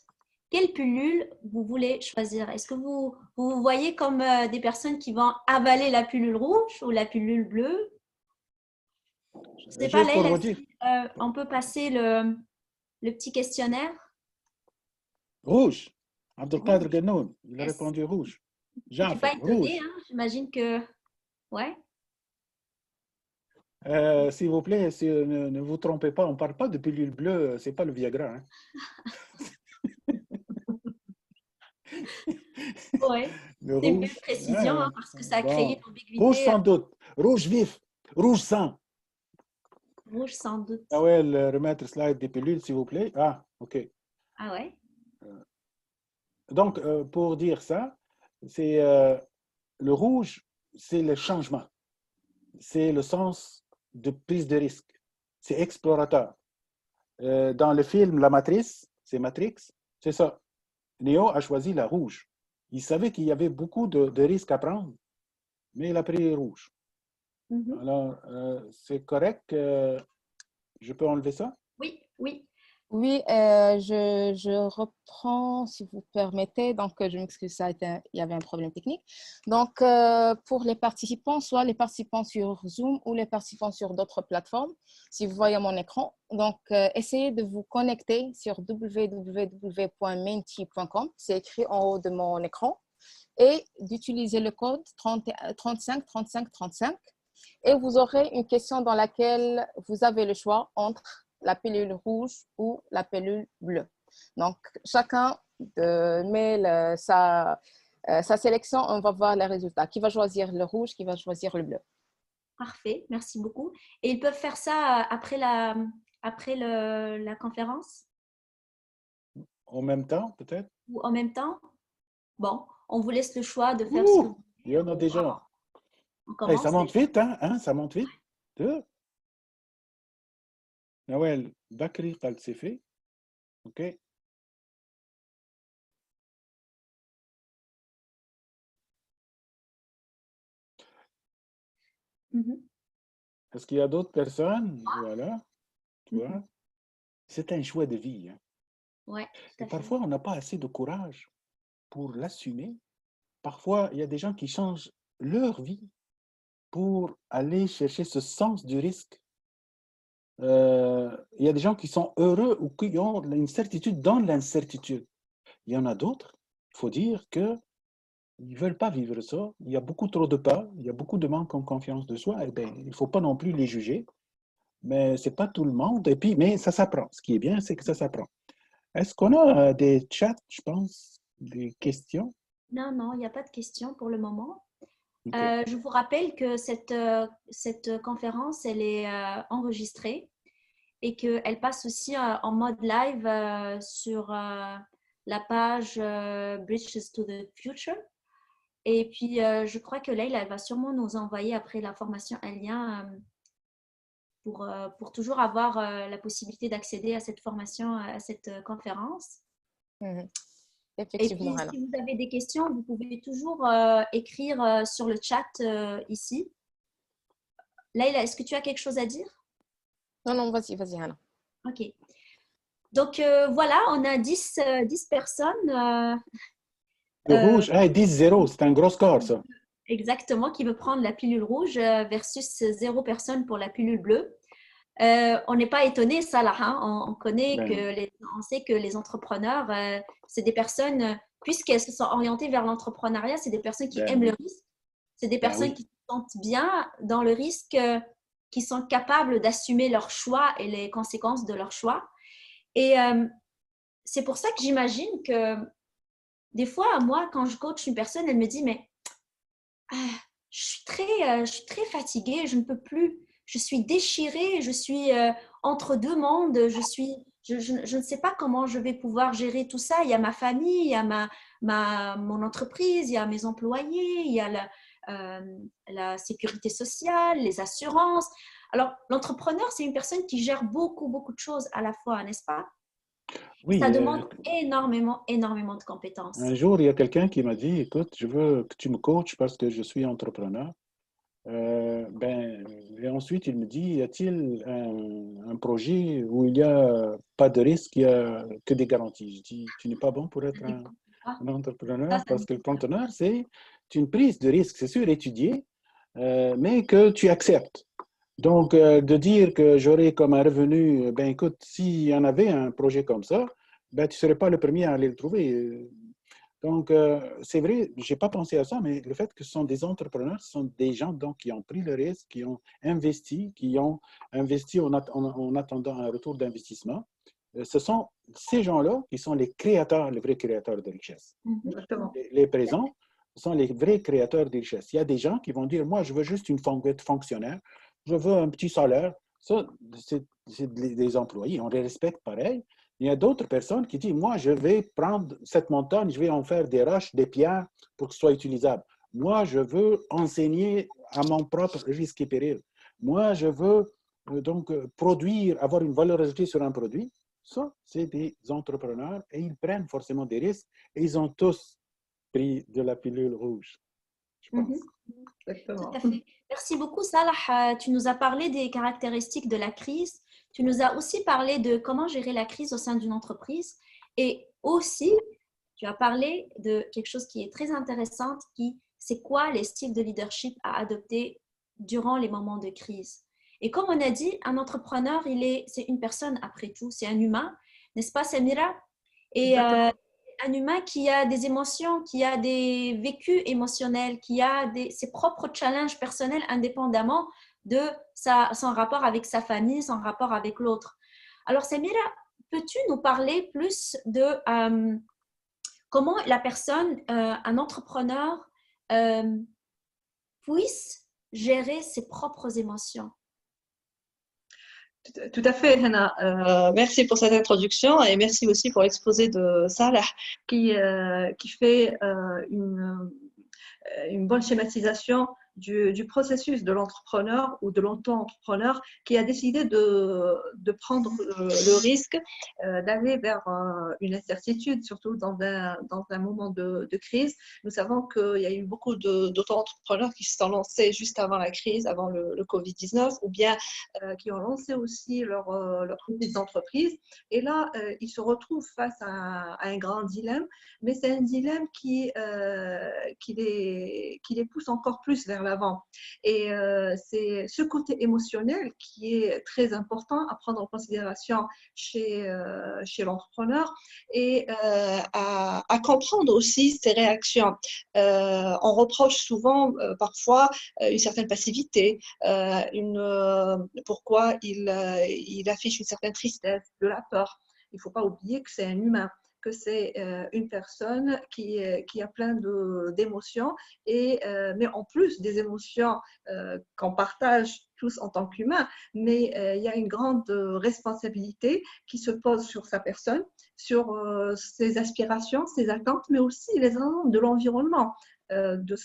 quelle pilule vous voulez choisir? Est-ce que vous voyez comme des personnes qui vont avaler la pilule rouge ou la pilule bleue? Je ne sais pas, Juste pour Leïla, vous dire, si on peut passer le petit questionnaire. rouge. Abdelkader Rouge. Ganoun, il a Yes. répondu rouge. Je ne suis pas Jafar, étonnée, rouge. hein? J'imagine que... Ouais. S'il vous plaît, ne vous trompez pas, on ne parle pas de pilule bleue, ce n'est pas le Viagra. Hein. Ouais. Le C'est une belle rouge, précision hein, parce que ça a créé bon. une Rouge ambiguïté. sans doute, rouge vif, rouge sang. Rouge sans Ah doute. ouais, remettre slide des pilules, s'il vous plaît. Ah, ok. Ah ouais? Donc, pour dire ça, c'est le rouge, c'est le changement. C'est le sens de prise de risque. C'est explorateur. Dans le film La Matrice, c'est Matrix, c'est ça. Neo a choisi la rouge. Il savait qu'il y avait beaucoup de risques à prendre, mais il a pris rouge. Mhm. Alors, c'est correct. Je peux enlever ça? Oui, oui. Oui, je reprends, si vous permettez. Donc, je m'excuse, il y avait un problème technique. Donc, pour les participants, soit les participants sur Zoom ou les participants sur d'autres plateformes, si vous voyez mon écran, donc, essayez de vous connecter sur www.menti.com. C'est écrit en haut de mon écran. Et d'utiliser le code 35 35 35. Et vous aurez une question dans laquelle vous avez le choix entre la pilule rouge ou la pilule bleue. Donc, chacun met sa sélection, on va voir les résultats. Qui va choisir le rouge, qui va choisir le bleu. Parfait, merci beaucoup. Et ils peuvent faire ça après la conférence En même temps, peut-être? ou en même temps? Bon, on vous laisse le choix de faire ce que Ouh, vous il y en a voulez. déjà. On Hey, ça commence monte déjà? vite, hein? Ça monte vite. Deux. Nawel Bakri, c'est fait. OK. Mhm. Est-ce qu'il y a d'autres personnes? Voilà, tu vois. Mhm. C'est un choix de vie. Hein. Ouais, tout Et à fait. parfois, on n'a pas assez de courage pour l'assumer. Parfois, il y a des gens qui changent leur vie pour aller chercher ce sens du risque. Il y a des gens qui sont heureux ou qui ont une certitude dans l'incertitude. Il y en a d'autres, il faut dire que ils ne veulent pas vivre ça. Il y a beaucoup trop de peur, il y a beaucoup de manque en confiance de soi. Eh bien, il ne faut pas non plus les juger, mais ce n'est pas tout le monde. Et puis, mais ça s'apprend. Ce qui est bien, c'est que ça s'apprend. Est-ce qu'on a des chats, je pense, des questions? Non, non, il n'y a pas de questions pour le moment. OK. Je vous rappelle que cette conférence, elle est enregistrée et qu'elle passe aussi en mode live sur la page Bridges to the Future. Et puis, je crois que Leïla, elle va sûrement nous envoyer après la formation un lien pour toujours avoir la possibilité d'accéder à cette formation, à cette conférence. Mhm. Et puis, Effectivement, Hana. si vous avez des questions, vous pouvez toujours écrire sur le chat ici. Laïla, est-ce que tu as quelque chose à dire? Non, non, vas-y, vas-y, Hana. Ok. Donc, voilà, on a 10 personnes Le rouge, 10-0, c'est un gros score, ça. exactement qui veut prendre la pilule rouge versus 0 personnes pour la pilule bleue. On n'est pas étonné, ça là. Hein? On sait que les entrepreneurs, c'est des personnes, puisqu'elles se sont orientées vers l'entrepreneuriat, c'est des personnes qui aiment le risque. C'est des personnes qui se sentent bien dans le risque, qui sont capables d'assumer leurs choix et les conséquences de leurs choix. Et c'est pour ça que j'imagine que des fois, moi, quand je coach une personne, elle me dit, mais je suis très fatiguée, je ne peux plus, je suis déchirée, je suis entre deux mondes, je ne sais pas comment je vais pouvoir gérer tout ça. Il y a ma famille, il y a mon entreprise, il y a mes employés, il y a la sécurité sociale, les assurances. Alors, l'entrepreneur, c'est une personne qui gère beaucoup, beaucoup de choses à la fois, n'est-ce pas? Oui, Ça demande énormément, énormément de compétences. un jour, il y a quelqu'un qui m'a dit, écoute, je veux que tu me coaches parce que je suis entrepreneur. Et ensuite, il me dit, y a-t-il un projet où il n'y a pas de risque, il n'y a que des garanties? Je dis, tu n'es pas bon pour être un entrepreneur parce que l'entrepreneur, c'est une prise de risque, c'est sûr, étudié, mais que tu acceptes. Donc, de dire que j'aurais comme un revenu, ben écoute, s'il y en avait un projet comme ça, ben, tu ne serais pas le premier à aller le trouver. Donc, c'est vrai, je n'ai pas pensé à ça, mais le fait que ce sont des entrepreneurs, ce sont des gens donc, qui ont pris le risque, qui ont investi en attendant un retour d'investissement. Ce sont ces gens-là qui sont les créateurs, les vrais créateurs de richesse. Exactement. Les présents sont les vrais créateurs de richesse. Il y a des gens qui vont dire, moi, je veux juste être fonctionnaire, je veux un petit salaire. Ça, c'est des employés, on les respecte pareil. Il y a d'autres personnes qui disent, moi, je vais prendre cette montagne, je vais en faire des roches, des pierres pour que ce soit utilisable. Moi, je veux enseigner à mon propre risque et péril. Moi, je veux donc produire, avoir une valeur ajoutée sur un produit. Ça, c'est des entrepreneurs et ils prennent forcément des risques et ils ont tous pris de la pilule rouge, je pense. Exactement. Tout à fait. Merci beaucoup, Salah. Tu nous as parlé des caractéristiques de la crise. Tu nous as aussi parlé de comment gérer la crise au sein d'une entreprise. Et aussi, tu as parlé de quelque chose qui est très intéressant, c'est quoi les styles de leadership à adopter durant les moments de crise. Et comme on a dit, un entrepreneur, c'est une personne après tout, c'est un humain, n'est-ce pas, Samira? Et un humain qui a des émotions, qui a des vécus émotionnels, qui a ses propres challenges personnels indépendamment de son rapport avec sa famille, son rapport avec l'autre. Alors, Samira, peux-tu nous parler plus de comment la personne, un entrepreneur, puisse gérer ses propres émotions? Tout à fait, Hannah. Merci pour cette introduction et merci aussi pour l'exposé de Salah qui fait une bonne schématisation du processus de l'entrepreneur ou de l'auto-entrepreneur qui a décidé de prendre le risque d'aller vers une incertitude, surtout dans un moment de crise. Nous savons qu'il y a eu beaucoup d'auto-entrepreneurs qui se sont lancés juste avant la crise, avant le Covid-19, ou bien qui ont lancé aussi leur petite d'entreprise. Et là, ils se retrouvent face à un grand dilemme, mais c'est un dilemme qui les pousse encore plus vers l'avant. Et c'est ce côté émotionnel qui est très important à prendre en considération chez l'entrepreneur et à comprendre aussi ses réactions. On reproche souvent parfois une certaine passivité, pourquoi il affiche une certaine tristesse, de la peur. Il ne faut pas oublier que c'est un humain, que c'est une personne qui a plein d'émotions, mais en plus des émotions qu'on partage tous en tant qu'humains, mais il y a une grande responsabilité qui se pose sur sa personne, sur ses aspirations, ses attentes, mais aussi les attentes de l'environnement de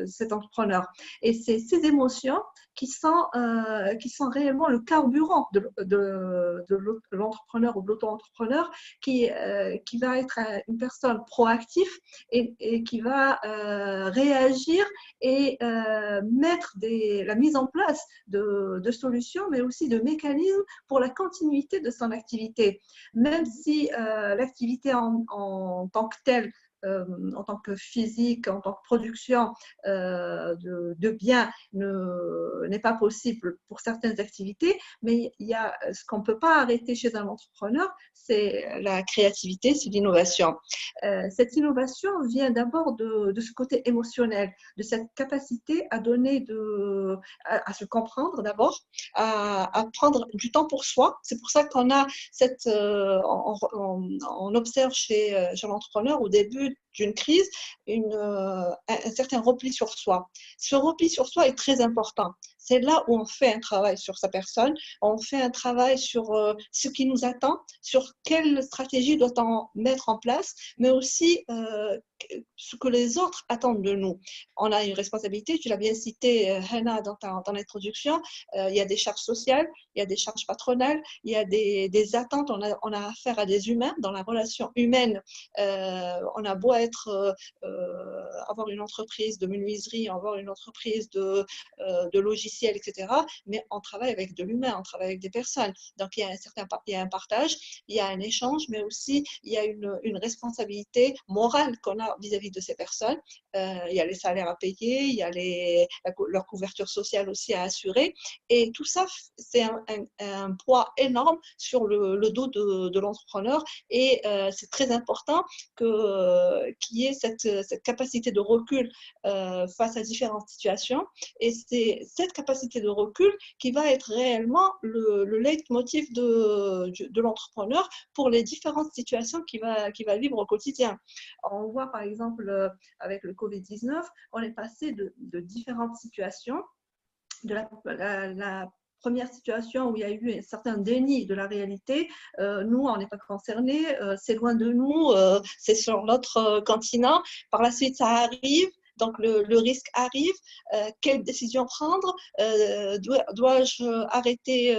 cet entrepreneur. Et c'est ces émotions qui sont réellement le carburant de l'entrepreneur ou de l'auto-entrepreneur qui va être une personne proactive et qui va réagir et mettre la mise en place de solutions, mais aussi de mécanismes pour la continuité de son activité. Même si l'activité en tant que telle, en tant que physique, en tant que production de biens n'est pas possible pour certaines activités, mais il y a ce qu'on ne peut pas arrêter chez un entrepreneur, c'est la créativité, c'est l'innovation. Cette innovation vient d'abord de ce côté émotionnel, de cette capacité à donner, à se comprendre d'abord, à prendre du temps pour soi. C'est pour ça qu'on a on observe chez l'entrepreneur au début d'une crise un certain repli sur soi. Ce repli sur soi est très important. C'est là où on fait un travail sur sa personne, on fait un travail sur ce qui nous attend, sur quelle stratégie doit-on mettre en place, mais aussi ce que les autres attendent de nous. On a une responsabilité, tu l'as bien cité, Hannah, dans l'introduction, il y a des charges sociales, il y a des charges patronales, il y a des attentes, on a affaire à des humains, dans la relation humaine, on a beau avoir une entreprise de menuiserie, avoir une entreprise de logiciels, etc., mais on travaille avec de l'humain, on travaille avec des personnes. Donc, il y a un partage, il y a un échange, mais aussi il y a une responsabilité morale qu'on a vis-à-vis de ces personnes. Il y a les salaires à payer, il y a leur couverture sociale aussi à assurer. Et tout ça, c'est un poids énorme sur le dos de l'entrepreneur. Et c'est très important qu'il y ait cette capacité de recul face à différentes situations. Et c'est cette capacité de recul qui va être réellement le leitmotiv de l'entrepreneur pour les différentes situations qu'il va vivre au quotidien. On voit par exemple avec le Covid-19, on est passé de différentes situations, de la première situation où il y a eu un certain déni de la réalité. Nous, on n'est pas concernés, c'est loin de nous, c'est sur l'autre continent. Par la suite, ça arrive. Donc, le risque arrive. Quelle décision prendre? Dois-je arrêter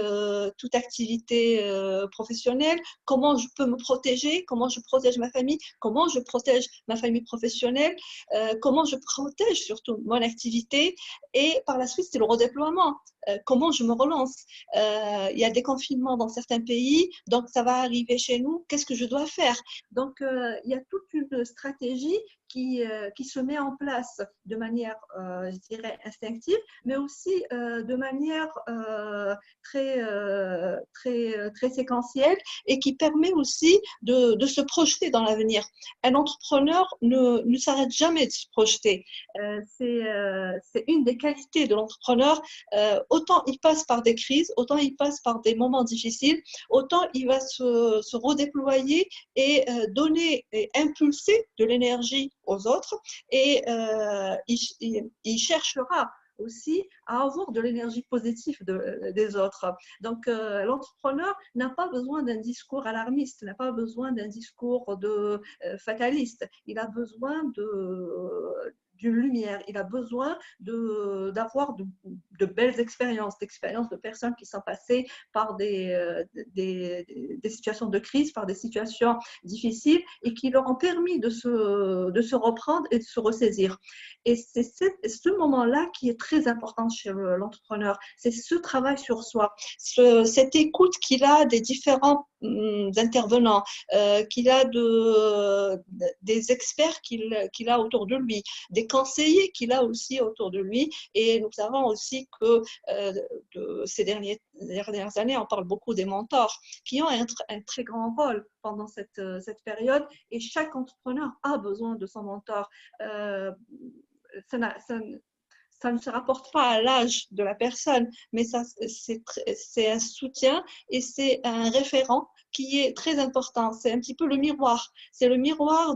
toute activité professionnelle? Comment je peux me protéger? Comment je protège ma famille? Comment je protège ma famille professionnelle? Comment je protège surtout mon activité? Et par la suite, c'est le redéploiement. Comment je me relance? Il y a des confinements dans certains pays, donc ça va arriver chez nous. Qu'est-ce que je dois faire? Donc, il y a toute une stratégie qui se met en place de manière, je dirais, instinctive, mais aussi de manière très séquentielle et qui permet aussi de se projeter dans l'avenir. Un entrepreneur ne s'arrête jamais de se projeter. C'est une des qualités de l'entrepreneur. Autant il passe par des crises, autant il passe par des moments difficiles, autant il va se redéployer et donner et impulser de l'énergie aux autres et il cherchera aussi à avoir de l'énergie positive des autres. Donc, l'entrepreneur n'a pas besoin d'un discours alarmiste, n'a pas besoin d'un discours fataliste. Il a besoin d'une lumière, il a besoin d'avoir de belles expériences, d'expériences de personnes qui sont passées par des situations de crise, par des situations difficiles et qui leur ont permis de se reprendre et de se ressaisir. Et c'est ce moment-là qui est très important chez l'entrepreneur. C'est ce travail sur soi, cette écoute qu'il a des différents intervenants, qu'il a des experts qu'il a autour de lui, des conseillers qu'il a aussi autour de lui. Et nous savons aussi que ces dernières années, on parle beaucoup des mentors qui ont un très grand rôle pendant cette période. Et chaque entrepreneur a besoin de son mentor. ça ne se rapporte pas à l'âge de la personne, mais c'est un soutien et c'est un référent qui est très important. C'est un petit peu le miroir. C'est le miroir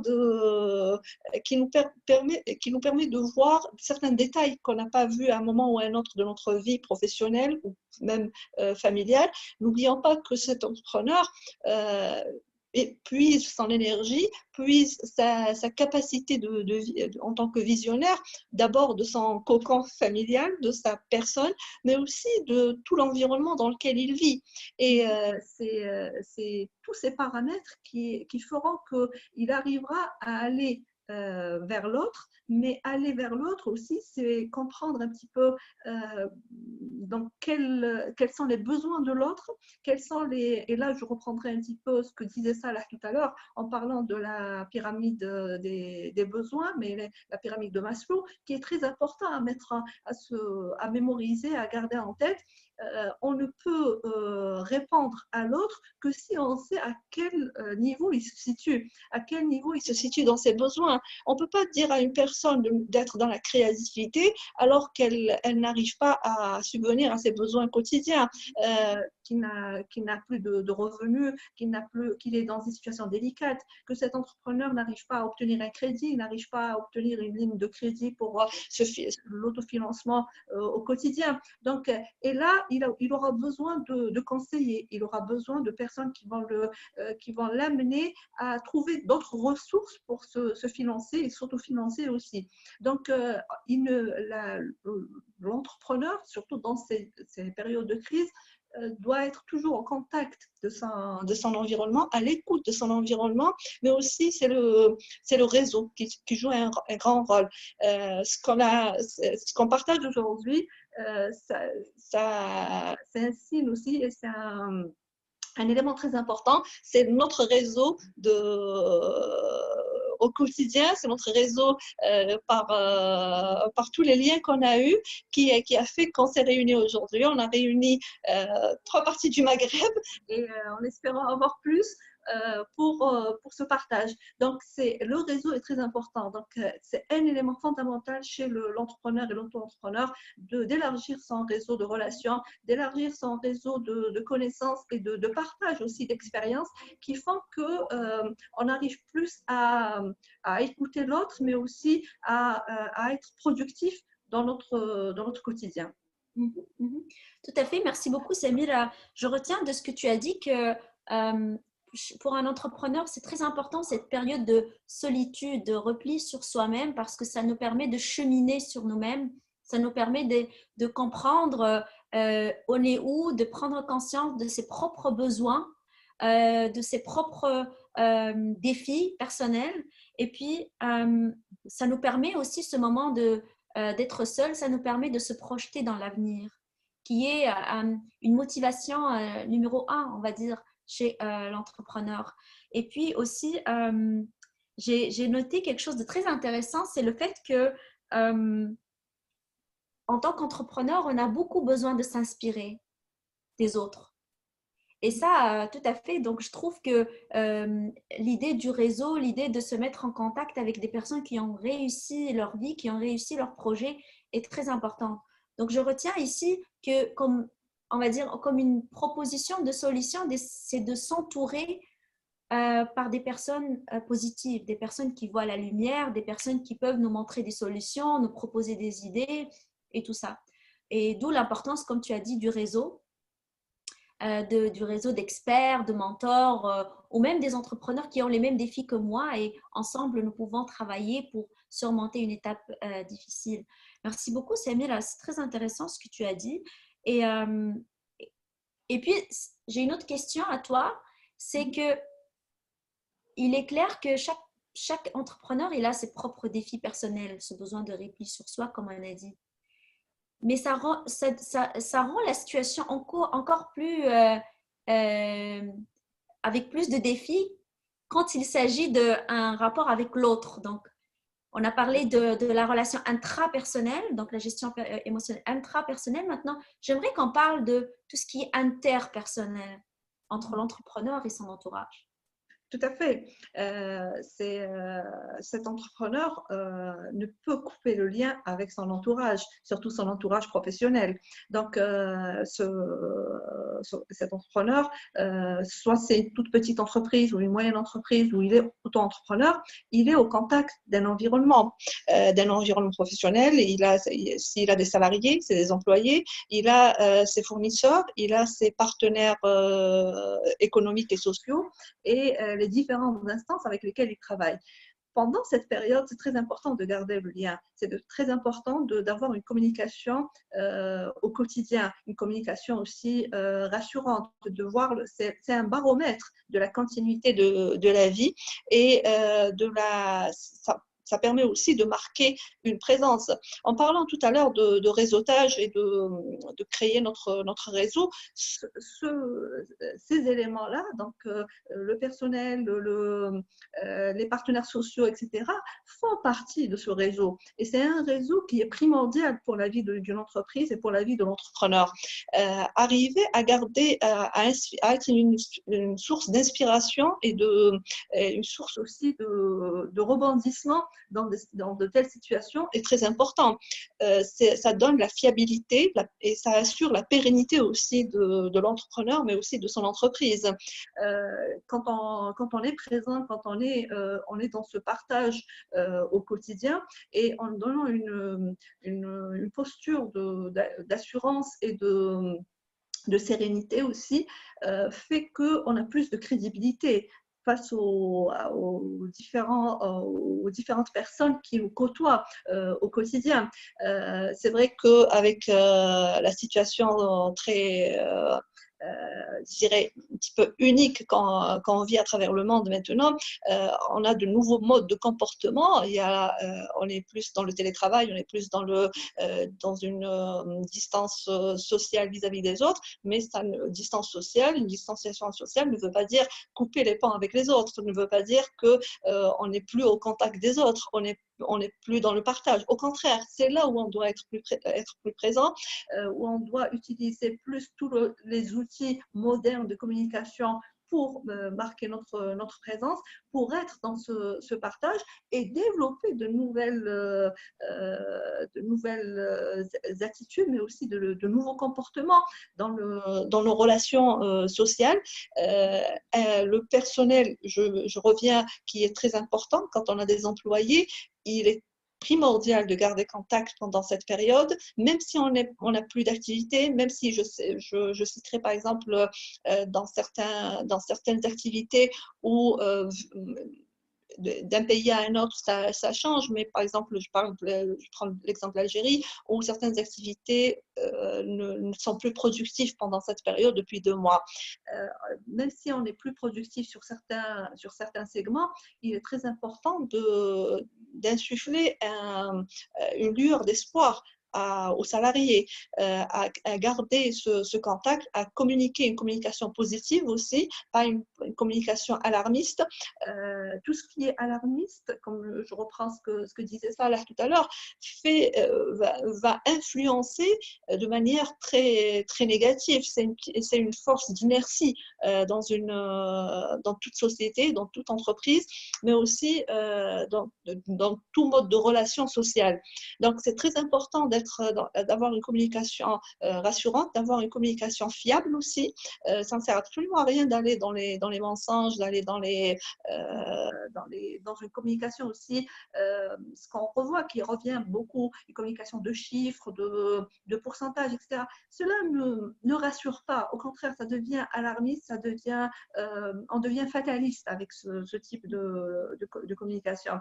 qui nous permet de voir certains détails qu'on n'a pas vus à un moment ou à un autre de notre vie professionnelle ou même familiale. N'oublions pas que cet entrepreneur puise son énergie, puise sa capacité en tant que visionnaire, d'abord de son cocon familial, de sa personne, mais aussi de tout l'environnement dans lequel il vit. Et c'est tous ces paramètres qui feront qu'il arrivera à aller vers l'autre, mais aller vers l'autre aussi, c'est comprendre un petit peu quels sont les besoins de l'autre, et là je reprendrai un petit peu ce que disait Salah tout à l'heure en parlant de la pyramide des besoins, mais la pyramide de Maslow, qui est très important à mettre, à mémoriser, à garder en tête. On ne peut répondre à l'autre que si on sait à quel niveau il se situe, dans ses besoins. On ne peut pas dire à une personne d'être dans la créativité alors qu'elle n'arrive pas à subvenir à ses besoins quotidiens, qu'il n'a plus de revenus, qu'il est dans une situation délicate, que cet entrepreneur n'arrive pas à obtenir un crédit, n'arrive pas à obtenir une ligne de crédit pour l'autofinancement au quotidien. Donc, et là, il aura besoin de conseillers, il aura besoin de personnes qui vont l'amener à trouver d'autres ressources pour se financer et s'autofinancer aussi. Donc, l'entrepreneur, surtout dans ces périodes de crise, doit être toujours en contact de son environnement, à l'écoute de son environnement, mais aussi c'est le réseau qui joue un grand rôle. Ce qu'on partage aujourd'hui, c'est un signe aussi et c'est un élément très important, c'est notre réseau au quotidien, c'est notre réseau par tous les liens qu'on a eus qui a fait qu'on s'est réunis aujourd'hui. On a réuni 3 parties du Maghreb et en espérant avoir plus pour ce partage. Donc, le réseau est très important. Donc, c'est un élément fondamental chez l'entrepreneur et l'auto-entrepreneur d'élargir son réseau de relations, d'élargir son réseau de connaissances et de partage aussi d'expériences qui font qu'on arrive plus à écouter l'autre, mais aussi à être productif dans notre quotidien. Tout à fait. Merci beaucoup, Samira. Je retiens de ce que tu as dit que pour un entrepreneur, c'est très important cette période de solitude, de repli sur soi-même parce que ça nous permet de cheminer sur nous-mêmes, ça nous permet de comprendre on est où, de prendre conscience de ses propres besoins, de ses propres défis personnels. Et puis, ça nous permet aussi ce moment d'être seul, ça nous permet de se projeter dans l'avenir, qui est une motivation numéro 1, on va dire, chez l'entrepreneur. Et puis aussi, j'ai noté quelque chose de très intéressant, c'est le fait que en tant qu'entrepreneur, on a beaucoup besoin de s'inspirer des autres. Et ça, tout à fait. Donc, je trouve que l'idée du réseau, l'idée de se mettre en contact avec des personnes qui ont réussi leur vie, qui ont réussi leur projet est très importante. Donc, je retiens ici que, comme on va dire, comme une proposition de solution, c'est de s'entourer par des personnes positives, des personnes qui voient la lumière, des personnes qui peuvent nous montrer des solutions, nous proposer des idées et tout ça. Et d'où l'importance, comme tu as dit, du réseau. Du réseau d'experts, de mentors ou même des entrepreneurs qui ont les mêmes défis que moi et ensemble, nous pouvons travailler pour surmonter une étape difficile. Merci beaucoup, Samira. C'est très intéressant ce que tu as dit. Et puis, j'ai une autre question à toi. C'est que il est clair que chaque entrepreneur, il a ses propres défis personnels, ce besoin de repli sur soi, comme on a dit. Mais ça rend la situation encore plus avec plus de défis quand il s'agit d'un rapport avec l'autre. Donc, on a parlé de la relation intrapersonnelle, donc la gestion émotionnelle intrapersonnelle. Maintenant, j'aimerais qu'on parle de tout ce qui est interpersonnel entre l'entrepreneur et son entourage. Tout à fait. Cet entrepreneur ne peut couper le lien avec son entourage, surtout son entourage professionnel. Donc, cet entrepreneur, soit c'est une toute petite entreprise ou une moyenne entreprise où il est auto-entrepreneur, il est au contact d'un environnement professionnel. S'il a des salariés, c'est des employés, il a ses fournisseurs, il a ses partenaires économiques et sociaux et les différentes instances avec lesquelles il travaille. Pendant cette période, c'est très important de garder le lien. C'est très important d'avoir une communication au quotidien, une communication aussi rassurante, de voir, c'est un baromètre de la continuité de la vie et ça permet aussi de marquer une présence. En parlant tout à l'heure de réseautage et de créer notre réseau, ces éléments-là, donc le personnel, les partenaires sociaux, etc., font partie de ce réseau. Et c'est un réseau qui est primordial pour la vie d'une entreprise et pour la vie de l'entrepreneur. Arriver à garder, à être une source d'inspiration et une source aussi de rebondissement dans de telles situations est très important. Ça donne la fiabilité et ça assure la pérennité aussi de l'entrepreneur, mais aussi de son entreprise. Quand on est présent, quand on est dans ce partage au quotidien et en donnant une posture d'assurance et de sérénité aussi, fait qu'on a plus de crédibilité face aux différentes personnes qui nous côtoient au quotidien. C'est vrai qu'avec la situation très je dirais, un petit peu unique quand on vit à travers le monde maintenant. On a de nouveaux modes de comportement. On est plus dans le télétravail, on est plus dans une distance sociale vis-à-vis des autres, mais une distanciation sociale ne veut pas dire couper les ponts avec les autres, ne veut pas dire qu'on n'est plus au contact des autres, on n'est plus dans le partage. Au contraire, c'est là où on doit être plus présent, où on doit utiliser plus tous les outils modernes de communication pour marquer notre présence, pour être dans ce partage et développer de nouvelles attitudes, mais aussi de nouveaux comportements dans nos relations sociales. Le personnel, je reviens, qui est très important quand on a des employés, il est primordial de garder contact pendant cette période, même si on n'a plus d'activité, même si je citerai par exemple dans certaines activités où d'un pays à un autre, ça change, mais par exemple, je prends l'exemple d'Algérie, où certaines activités ne sont plus productives pendant cette période depuis 2 mois. Même si on n'est plus productif sur certains segments, il est très important d'insuffler une lueur d'espoir aux salariés, à garder ce contact, à communiquer une communication positive aussi, pas une communication alarmiste. Tout ce qui est alarmiste, comme je reprends ce que disait Salah tout à l'heure, va influencer de manière très, très négative. C'est une force d'inertie dans toute société, dans toute entreprise, mais aussi dans tout mode de relation sociale. Donc, c'est très important d'avoir une communication rassurante, d'avoir une communication fiable aussi. Ça ne sert absolument à rien d'aller dans les mensonges, d'aller dans une communication aussi, ce qu'on revoit qui revient beaucoup, une communication de chiffres, de pourcentages, etc. Cela ne rassure pas. Au contraire, ça devient alarmiste, on devient fataliste avec ce type de communication.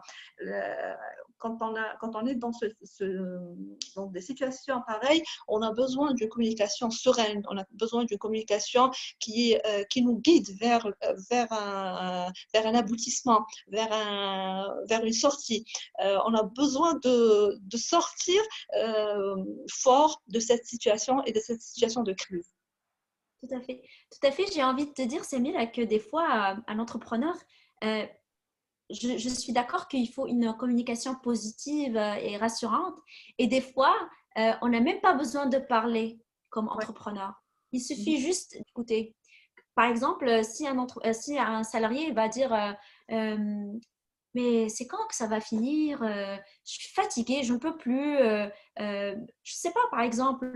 Quand on est dans des situations pareilles, on a besoin d'une communication sereine, on a besoin d'une communication qui nous guide vers un aboutissement, vers une sortie. On a besoin de sortir fort de cette situation et de cette situation de crise. Tout à fait. Tout à fait. J'ai envie de te dire, Semira, que des fois, un entrepreneur, je suis d'accord qu'il faut une communication positive et rassurante. Et des fois, on n'a même pas besoin de parler comme entrepreneur. Il suffit juste d'écouter. par exemple, si un salarié va dire mais c'est quand que ça va finir? Je suis fatiguée, je ne peux plus. Je sais pas, par exemple,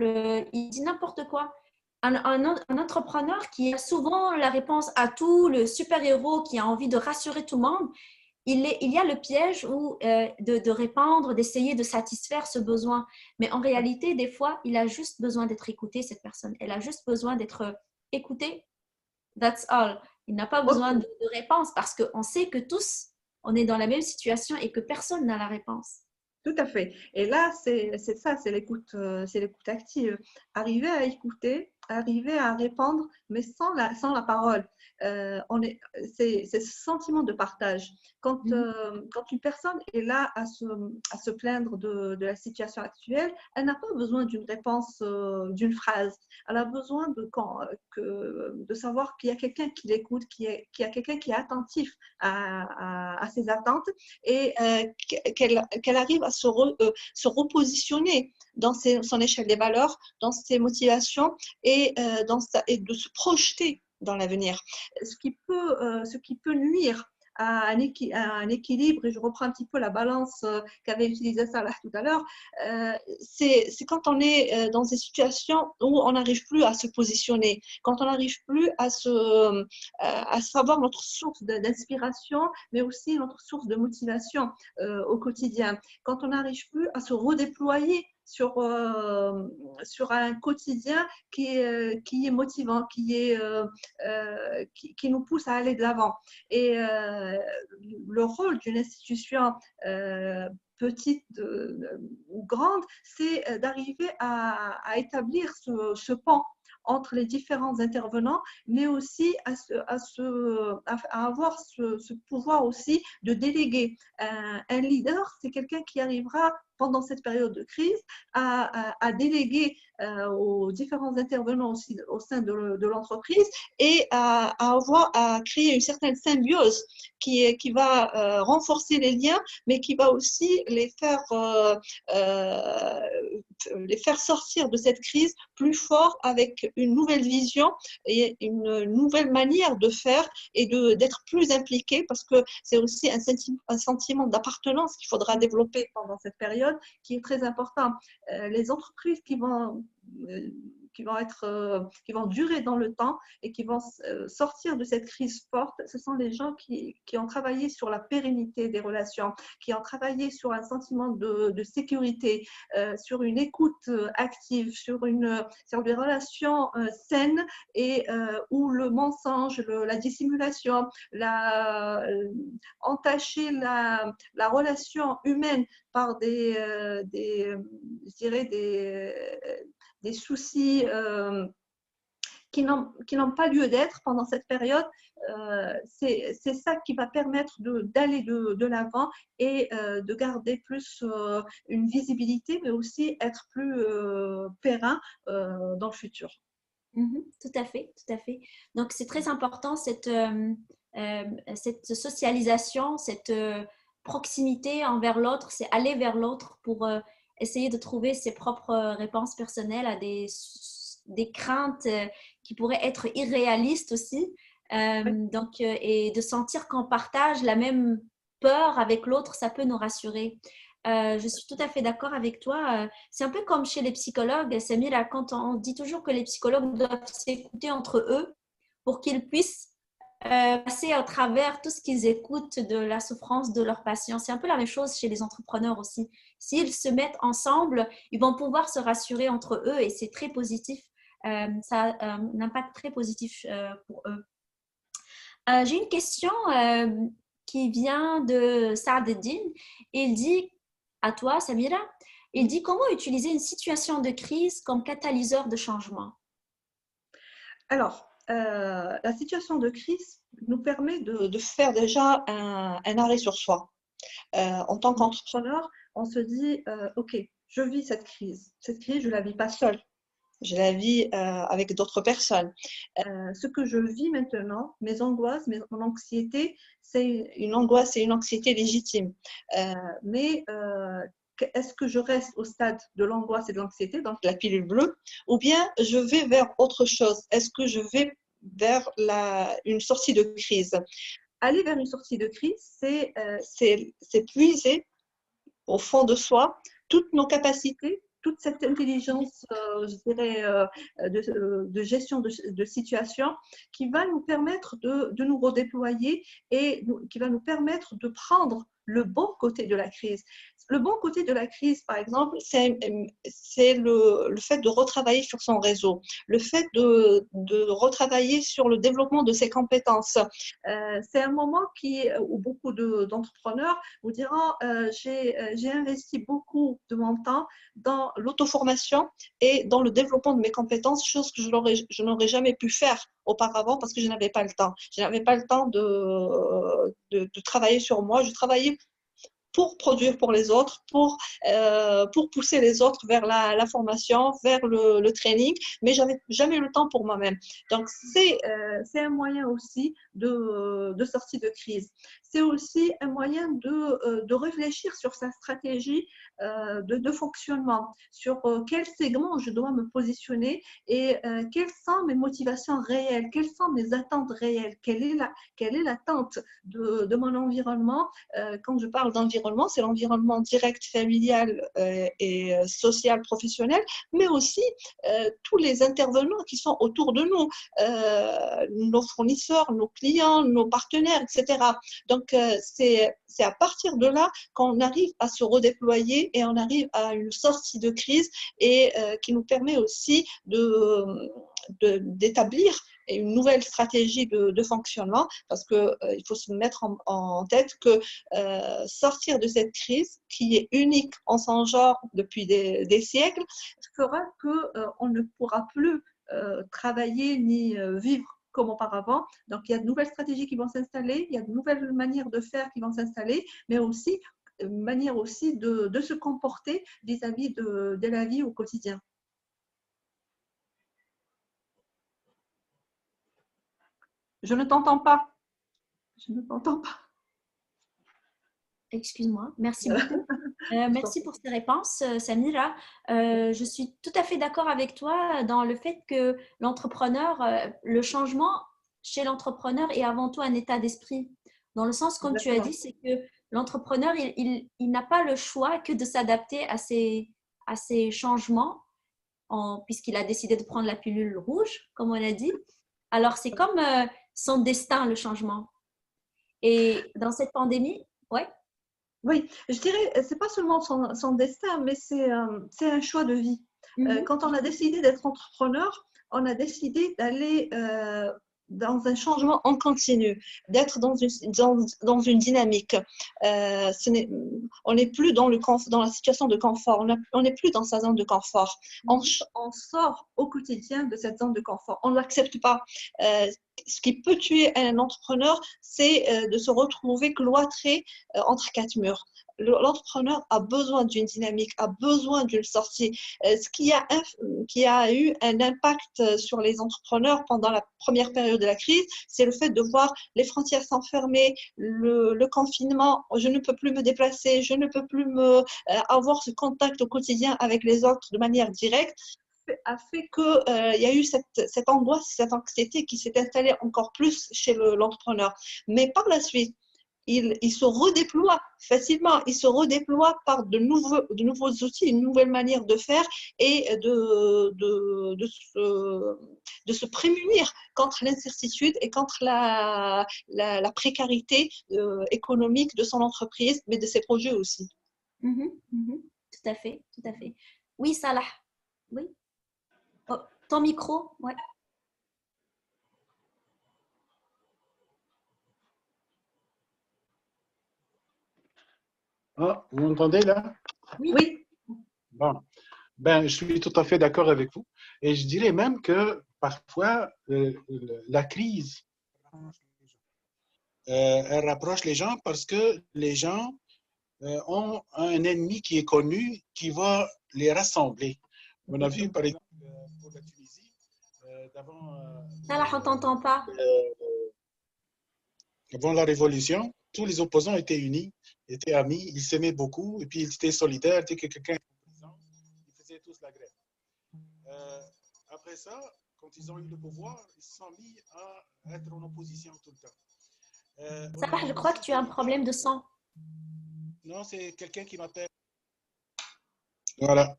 il dit n'importe quoi. Un entrepreneur qui a souvent la réponse à tout, le super-héros qui a envie de rassurer tout le monde, il y a le piège de répandre, d'essayer de satisfaire ce besoin. Mais en réalité, des fois, il a juste besoin d'être écouté, cette personne. Elle a juste besoin d'être écoutée. That's all. Il n'a pas besoin Ok. de réponse parce qu'on sait que tous, on est dans la même situation et que personne n'a la réponse. Tout à fait. Et là, c'est ça, c'est l'écoute active. Arriver à écouter, arriver à répondre, mais sans la parole. C'est ce sentiment de partage. Mhm. Quand une personne est là à se plaindre de la situation actuelle, elle n'a pas besoin d'une réponse, d'une phrase. Elle a besoin de savoir qu'il y a quelqu'un qui l'écoute, qu'il y a quelqu'un qui est attentif à ses attentes et qu'elle arrive à se repositionner dans son échelle des valeurs, dans ses motivations et de se projeter dans l'avenir. Ce qui peut nuire à un équilibre, et je reprends un petit peu la balance qu'avait utilisée Salah tout à l'heure, c'est quand on est dans des situations où on n'arrive plus à se positionner, quand on n'arrive plus à savoir notre source d'inspiration, mais aussi notre source de motivation au quotidien, quand on n'arrive plus à se redéployer sur un quotidien qui est motivant, qui nous pousse à aller de l'avant. Et le rôle d'une institution petite ou grande, c'est d'arriver à établir ce pont entre les différents intervenants, mais aussi à avoir ce pouvoir aussi de déléguer. Un leader, c'est quelqu'un qui arrivera pendant cette période de crise à déléguer aux différents intervenants aussi au sein de l'entreprise et à créer une certaine symbiose qui va renforcer les liens, mais qui va aussi les faire sortir de cette crise plus fort avec une nouvelle vision et une nouvelle manière de faire et d'être plus impliqué, parce que c'est aussi un sentiment d'appartenance qu'il faudra développer pendant cette période qui est très important. Les entreprises qui vont durer dans le temps et qui vont sortir de cette crise forte, ce sont les gens qui ont travaillé sur la pérennité des relations, qui ont travaillé sur un sentiment de sécurité, sur une écoute active, sur des relations saines et où le mensonge, la dissimulation, entacher la relation humaine par je dirais des soucis qui n'ont pas lieu d'être pendant cette période, c'est ça qui va permettre d'aller de l'avant et de garder plus une visibilité, mais aussi être plus périn dans le futur. Tout à fait, tout à fait. Donc, c'est très important cette socialisation, cette proximité envers l'autre, c'est aller vers l'autre pour essayer de trouver ses propres réponses personnelles à des craintes qui pourraient être irréalistes aussi. Et de sentir qu'on partage la même peur avec l'autre, ça peut nous rassurer. Je suis tout à fait d'accord avec toi. C'est un peu comme chez les psychologues, Samira, quand on dit toujours que les psychologues doivent s'écouter entre eux pour qu'ils puissent passer à travers tout ce qu'ils écoutent de la souffrance de leurs patients. C'est un peu la même chose chez les entrepreneurs aussi. S'ils se mettent ensemble, ils vont pouvoir se rassurer entre eux et c'est très positif. Ça a un impact très positif pour eux. J'ai une question qui vient de Saad-Eddin. Il dit à toi, Samira, il dit comment utiliser une situation de crise comme catalyseur de changement. Alors, la situation de crise nous permet de faire déjà un arrêt sur soi. En tant qu'entrepreneur, on se dit, OK, je vis cette crise. Cette crise, je ne la vis pas seule. Je la vis avec d'autres personnes. Ce que je vis maintenant, mes angoisses, mon anxiété, c'est une angoisse et une anxiété légitime. Mais est-ce que je reste au stade de l'angoisse et de l'anxiété, donc la pilule bleue, ou bien je vais vers autre chose? Est-ce que je vais vers une sortie de crise. Aller vers une sortie de crise, c'est puiser au fond de soi toutes nos capacités, toute cette intelligence, je dirais, de gestion de situation qui va nous permettre de nous redéployer et qui va nous permettre de prendre le bon côté de la crise. Le bon côté de la crise, par exemple, c'est le fait de retravailler sur son réseau, le fait de retravailler sur le développement de ses compétences. C'est un moment où beaucoup d'entrepreneurs vous diront j'ai investi beaucoup de mon temps dans l'auto-formation et dans le développement de mes compétences, chose que je n'aurais jamais pu faire auparavant parce que je n'avais pas le temps. Je n'avais pas le temps de travailler sur moi. Je travaillais pour produire pour les autres, pour pousser les autres vers la formation, vers le training, mais je n'avais jamais eu le temps pour moi-même. Donc, c'est un moyen aussi de sortie de crise. C'est aussi un moyen de réfléchir sur sa stratégie de fonctionnement, sur quel segment je dois me positionner et quelles sont mes motivations réelles, quelles sont mes attentes réelles, quelle est l'attente de mon environnement. Quand je parle d'environnement, c'est l'environnement direct, familial et social, professionnel, mais aussi tous les intervenants qui sont autour de nous, nos fournisseurs, nos clients, nos partenaires, etc. Donc, c'est à partir de là qu'on arrive à se redéployer et on arrive à une sortie de crise et qui nous permet aussi d'établir une nouvelle stratégie de fonctionnement parce qu'il faut se mettre en tête que sortir de cette crise qui est unique en son genre depuis des siècles fera qu'on ne pourra plus travailler ni vivre comme auparavant. Donc, il y a de nouvelles stratégies qui vont s'installer, il y a de nouvelles manières de faire qui vont s'installer, mais aussi une manière aussi de se comporter vis-à-vis de la vie au quotidien. Je ne t'entends pas. Je ne t'entends pas. Excuse-moi. Merci beaucoup. Merci pour ces réponses, Samira. Je suis tout à fait d'accord avec toi dans le fait que l'entrepreneur, le changement chez l'entrepreneur est avant tout un état d'esprit. Dans le sens, comme tu as dit, c'est que l'entrepreneur, il n'a pas le choix que de s'adapter à ces changements puisqu'il a décidé de prendre la pilule rouge, comme on a dit. Alors, c'est comme son destin, le changement. Et dans cette pandémie, ouais. Oui, je dirais, c'est pas seulement son destin, mais c'est un choix de vie. Quand on a décidé d'être entrepreneur, on a décidé d'aller dans un changement en continu, d'être dans une dynamique. On n'est plus dans la situation de confort, on n'est plus dans sa zone de confort. On sort au quotidien de cette zone de confort. On ne l'accepte pas. Ce qui peut tuer un entrepreneur, c'est de se retrouver cloîtré entre quatre murs. L'entrepreneur a besoin d'une dynamique, a besoin d'une sortie. Ce qui a eu un impact sur les entrepreneurs pendant la première période de la crise, c'est le fait de voir les frontières s'enfermer, le confinement, je ne peux plus me déplacer, je ne peux plus avoir ce contact au quotidien avec les autres de manière directe, a fait qu'il y a eu cette angoisse, cette anxiété qui s'est installée encore plus chez l'entrepreneur. Mais par la suite, il se redéploie facilement, il se redéploie par de nouveaux outils, une nouvelle manière de faire et de se prémunir contre l'incertitude et contre la précarité économique de son entreprise, mais de ses projets aussi. Tout à fait, tout à fait. Oui, Salah. Oui. Oh, ton micro, ouais. Ah, vous m'entendez là? Oui. Bon. Ben, je suis tout à fait d'accord avec vous. Et je dirais même que parfois, la crise, elle rapproche les gens parce que les gens ont un ennemi qui est connu qui va les rassembler. On a vu, par exemple, pour la Tunisie, Salah, on t'entend pas. Avant la Révolution, tous les opposants étaient unis, étaient amis, ils s'aimaient beaucoup, et puis ils étaient solidaires. Dès que quelqu'un était en prison, ils faisaient tous la grève. Après ça, quand ils ont eu le pouvoir, ils se sont mis à être en opposition tout le temps. On a Salah, je vu crois aussi que tu as un des leaders. problème de son. Non, c'est quelqu'un qui m'appelle. Voilà.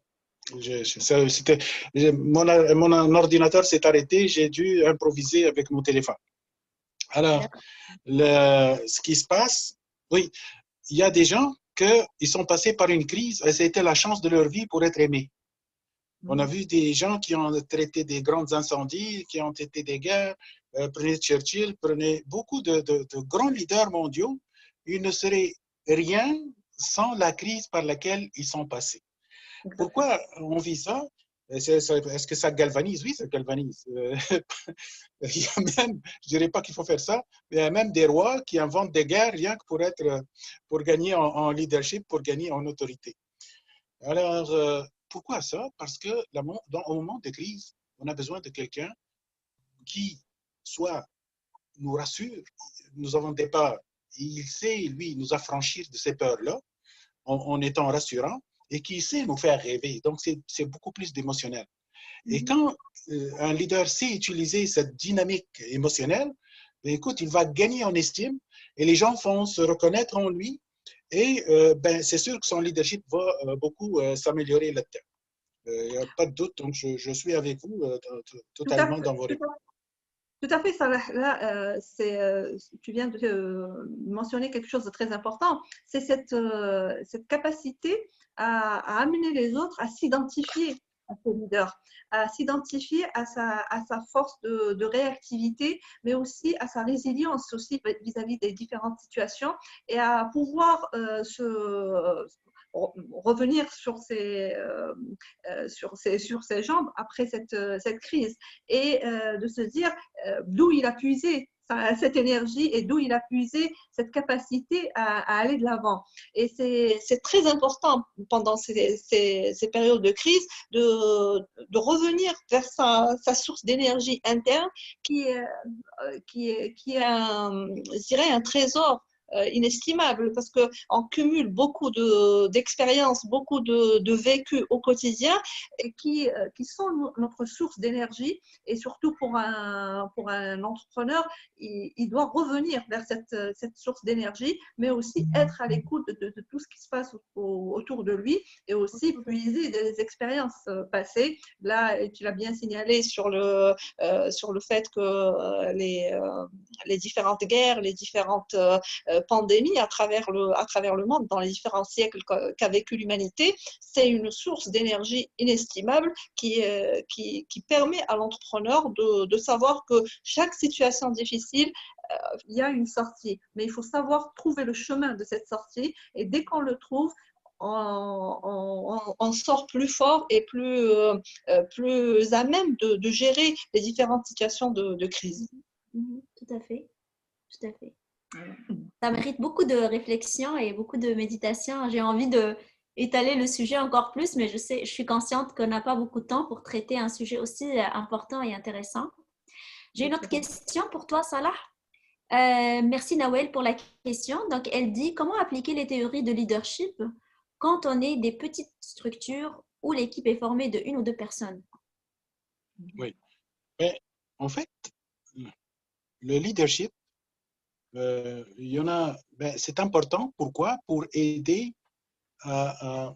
Mon ordinateur s'est arrêté, j'ai dû improviser avec mon téléphone. Alors, D'accord. ce qui se passe, oui, il y a des gens qui sont passés par une crise et c'était la chance de leur vie pour être aimés. On a vu des gens qui ont traité des grands incendies, qui ont été des guerres. Prenez Churchill, prenez beaucoup de grands leaders mondiaux. Ils ne seraient rien sans la crise par laquelle ils sont passés. Pourquoi on vit ça? Est-ce que ça galvanise? Oui, ça galvanise. Il y a même, je ne dirais pas qu'il faut faire ça, mais il y a même des rois qui inventent des guerres rien que pour gagner en leadership, pour gagner en autorité. Alors, pourquoi ça? Parce que au moment de crise, on a besoin de quelqu'un qui soit nous rassure. Nous avons des peurs. Il sait, lui, nous affranchir de ces peurs-là en étant rassurant et qui sait nous faire rêver. Donc, c'est beaucoup plus d'émotionnel. Et quand un leader sait utiliser cette dynamique émotionnelle, ben, écoute, il va gagner en estime et les gens vont se reconnaître en lui et ben, c'est sûr que son leadership va beaucoup s'améliorer là-dedans. Il n'y a pas de doute, donc je suis avec vous Tout à totalement fait, dans vos réponses. tout à fait, ça, là, tu viens de mentionner quelque chose de très important, c'est cette capacité à amener les autres à s'identifier à ce leader, à s'identifier à sa force de réactivité, mais aussi à sa résilience aussi vis-à-vis des différentes situations et à pouvoir revenir sur ses jambes après cette crise et de se dire d'où il a puisé cette énergie et d'où il a puisé cette capacité à aller de l'avant. Et c'est très important pendant ces périodes de crise de revenir vers sa source d'énergie interne qui est je dirais, un trésor inestimable parce qu'on cumule beaucoup d'expériences, beaucoup de vécus au quotidien et qui sont notre source d'énergie. Et surtout pour un entrepreneur, il doit revenir vers cette source d'énergie, mais aussi être à l'écoute de tout ce qui se passe autour de lui et aussi puiser des expériences passées. Là, tu l'as bien signalé sur le fait que les différentes guerres, les différentes pandémies à travers le monde, dans les différents siècles qu'a vécu l'humanité, c'est une source d'énergie inestimable qui permet à l'entrepreneur de savoir que chaque situation difficile, il y a une sortie. Mais il faut savoir trouver le chemin de cette sortie et dès qu'on le trouve, on sort plus fort et plus à même de gérer les différentes situations de crise. Tout à fait, tout à fait. Ça mérite beaucoup de réflexion et beaucoup de méditation. J'ai envie de étaler le sujet encore plus, mais je suis consciente qu'on n'a pas beaucoup de temps pour traiter un sujet aussi important et intéressant. J'ai une autre question pour toi, Salah. Merci Nawel pour la question. Donc, elle dit, comment appliquer les théories de leadership quand on est des petites structures où l'équipe est formée de 1 ou 2 personnes? Oui. Mais en fait, le leadership, il y en a, ben, c'est important. Pourquoi? Pour aider à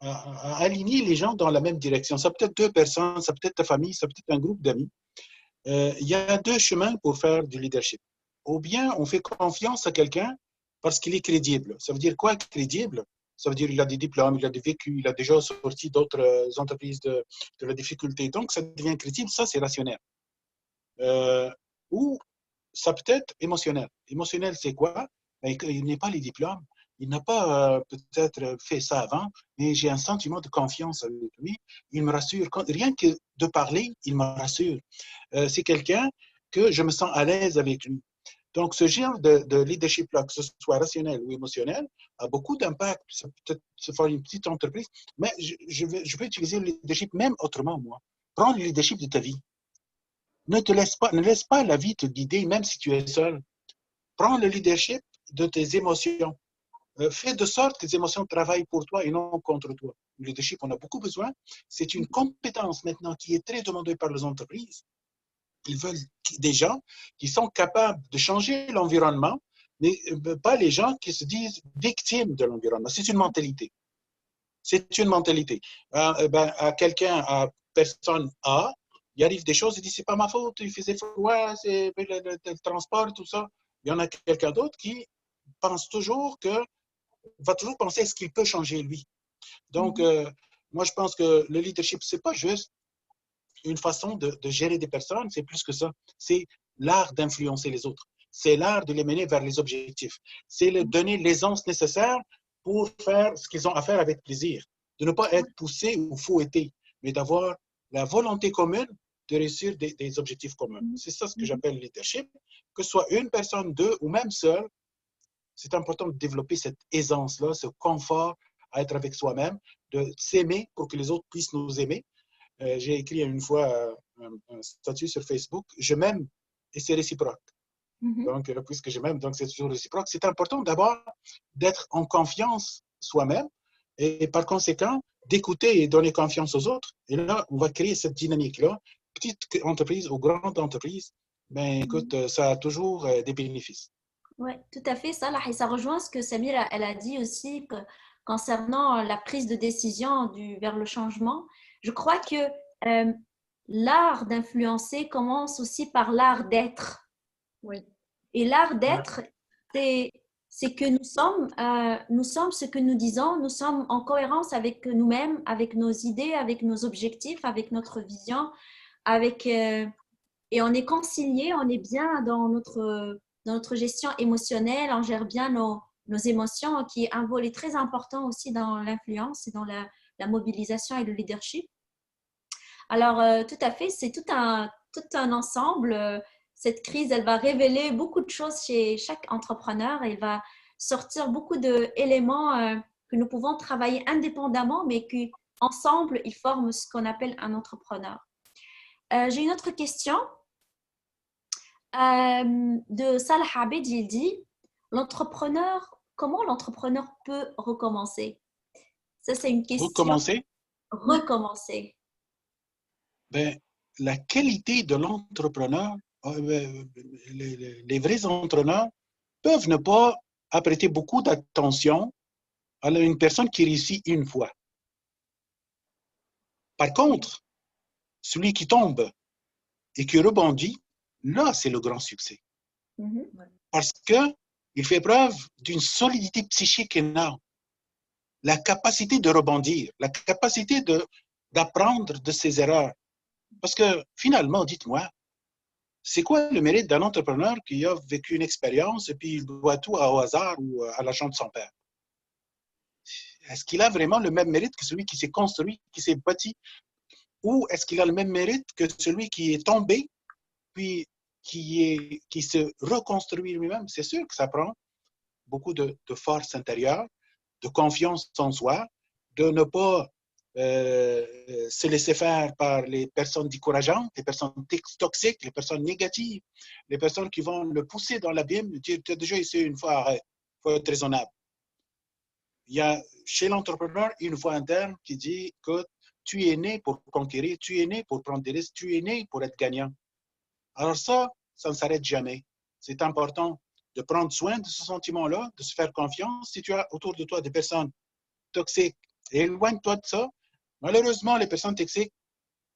aligner les gens dans la même direction. Ça peut être 2 personnes, ça peut être ta famille, ça peut être un groupe d'amis. Il y a 2 chemins pour faire du leadership. Ou bien on fait confiance à quelqu'un parce qu'il est crédible. Ça veut dire quoi crédible? Ça veut dire qu'il a des diplômes, il a des vécus, il a déjà sorti d'autres entreprises de la difficulté. Donc, ça devient crédible, ça c'est rationnel. Ou ça peut être émotionnel. Émotionnel, c'est quoi? Il n'est pas les diplômes. Il n'a pas peut-être fait ça avant, mais j'ai un sentiment de confiance avec lui. Il me rassure. Rien que de parler, il me rassure. C'est quelqu'un que je me sens à l'aise avec lui. Donc, ce genre de leadership-là, que ce soit rationnel ou émotionnel, a beaucoup d'impact. Ça peut être se faire une petite entreprise, mais je vais utiliser le leadership même autrement, moi. Prends le leadership de ta vie. Ne laisse pas la vie te guider, même si tu es seul. Prends le leadership de tes émotions. fais de sorte que les émotions travaillent pour toi et non contre toi. Le leadership, on a beaucoup besoin. C'est une compétence maintenant qui est très demandée par les entreprises. Ils veulent des gens qui sont capables de changer l'environnement, mais pas les gens qui se disent victimes de l'environnement. C'est une mentalité. C'est une mentalité. À quelqu'un, à personne A, il arrive des choses, il dit c'est pas ma faute, il faisait froid, c'est le transport, tout ça. Il y en a quelqu'un d'autre qui pense toujours que va toujours penser à ce qu'il peut changer lui. Donc, moi, je pense que le leadership, c'est pas juste une façon de gérer des personnes, c'est plus que ça. C'est l'art d'influencer les autres. C'est l'art de les mener vers les objectifs. C'est leur donner l'aisance nécessaire pour faire ce qu'ils ont à faire avec plaisir. De ne pas être poussé ou fouetté, mais d'avoir la volonté commune de réussir des objectifs communs. C'est ça ce que j'appelle le leadership. Que ce soit une personne, deux ou même seule, c'est important de développer cette aisance-là, ce confort à être avec soi-même, de s'aimer pour que les autres puissent nous aimer. J'ai écrit une fois un statut sur Facebook, je m'aime et c'est réciproque. Donc, puisque je m'aime, donc c'est toujours réciproque. C'est important d'abord d'être en confiance soi-même et par conséquent d'écouter et donner confiance aux autres. Et là, on va créer cette dynamique-là. Petite entreprise ou grande entreprise, ben écoute, ça a toujours des bénéfices. Oui, tout à fait, ça. Et ça rejoint ce que Samira elle a dit aussi concernant la prise de décision vers le changement. Je crois que l'art d'influencer commence aussi par l'art d'être. Oui. Et l'art d'être, c'est que nous sommes ce que nous disons, nous sommes en cohérence avec nous-mêmes, avec nos idées, avec nos objectifs, avec notre vision, et on est concilié, on est bien dans notre gestion émotionnelle, on gère bien nos émotions, qui est un volet très important aussi dans l'influence et dans la mobilisation et le leadership. Alors, tout à fait, c'est tout un ensemble. Cette crise, elle va révéler beaucoup de choses chez chaque entrepreneur. Elle va sortir beaucoup d'éléments que nous pouvons travailler indépendamment, mais qu'ensemble, ils forment ce qu'on appelle un entrepreneur. J'ai une autre question de Salah Abed. Il dit, comment l'entrepreneur peut recommencer? Ça, c'est une question. Recommencer. Ben, la qualité de l'entrepreneur, les vrais entrepreneurs peuvent ne pas prêter beaucoup d'attention à une personne qui réussit une fois. Par contre, celui qui tombe et qui rebondit, là, c'est le grand succès. Parce qu'il fait preuve d'une solidité psychique énorme. La capacité de rebondir, la capacité d'apprendre de ses erreurs. Parce que finalement, dites-moi, c'est quoi le mérite d'un entrepreneur qui a vécu une expérience et puis il doit tout au hasard ou à l'argent de son père? Est-ce qu'il a vraiment le même mérite que celui qui s'est construit, qui s'est bâti? Ou est-ce qu'il a le même mérite que celui qui est tombé, puis qui se reconstruit lui-même? C'est sûr que ça prend beaucoup de force intérieure, de confiance en soi, de ne pas se laisser faire par les personnes décourageantes, les personnes toxiques, les personnes négatives, les personnes qui vont le pousser dans l'abîme, dire tu as déjà essayé une fois, arrête, il faut être raisonnable. Il y a chez l'entrepreneur une voix interne qui dit que tu es né pour conquérir, tu es né pour prendre des risques, tu es né pour être gagnant. Alors ça ne s'arrête jamais. C'est important de prendre soin de ce sentiment-là, de se faire confiance. Si tu as autour de toi des personnes toxiques, éloigne-toi de ça. Malheureusement, les personnes toxiques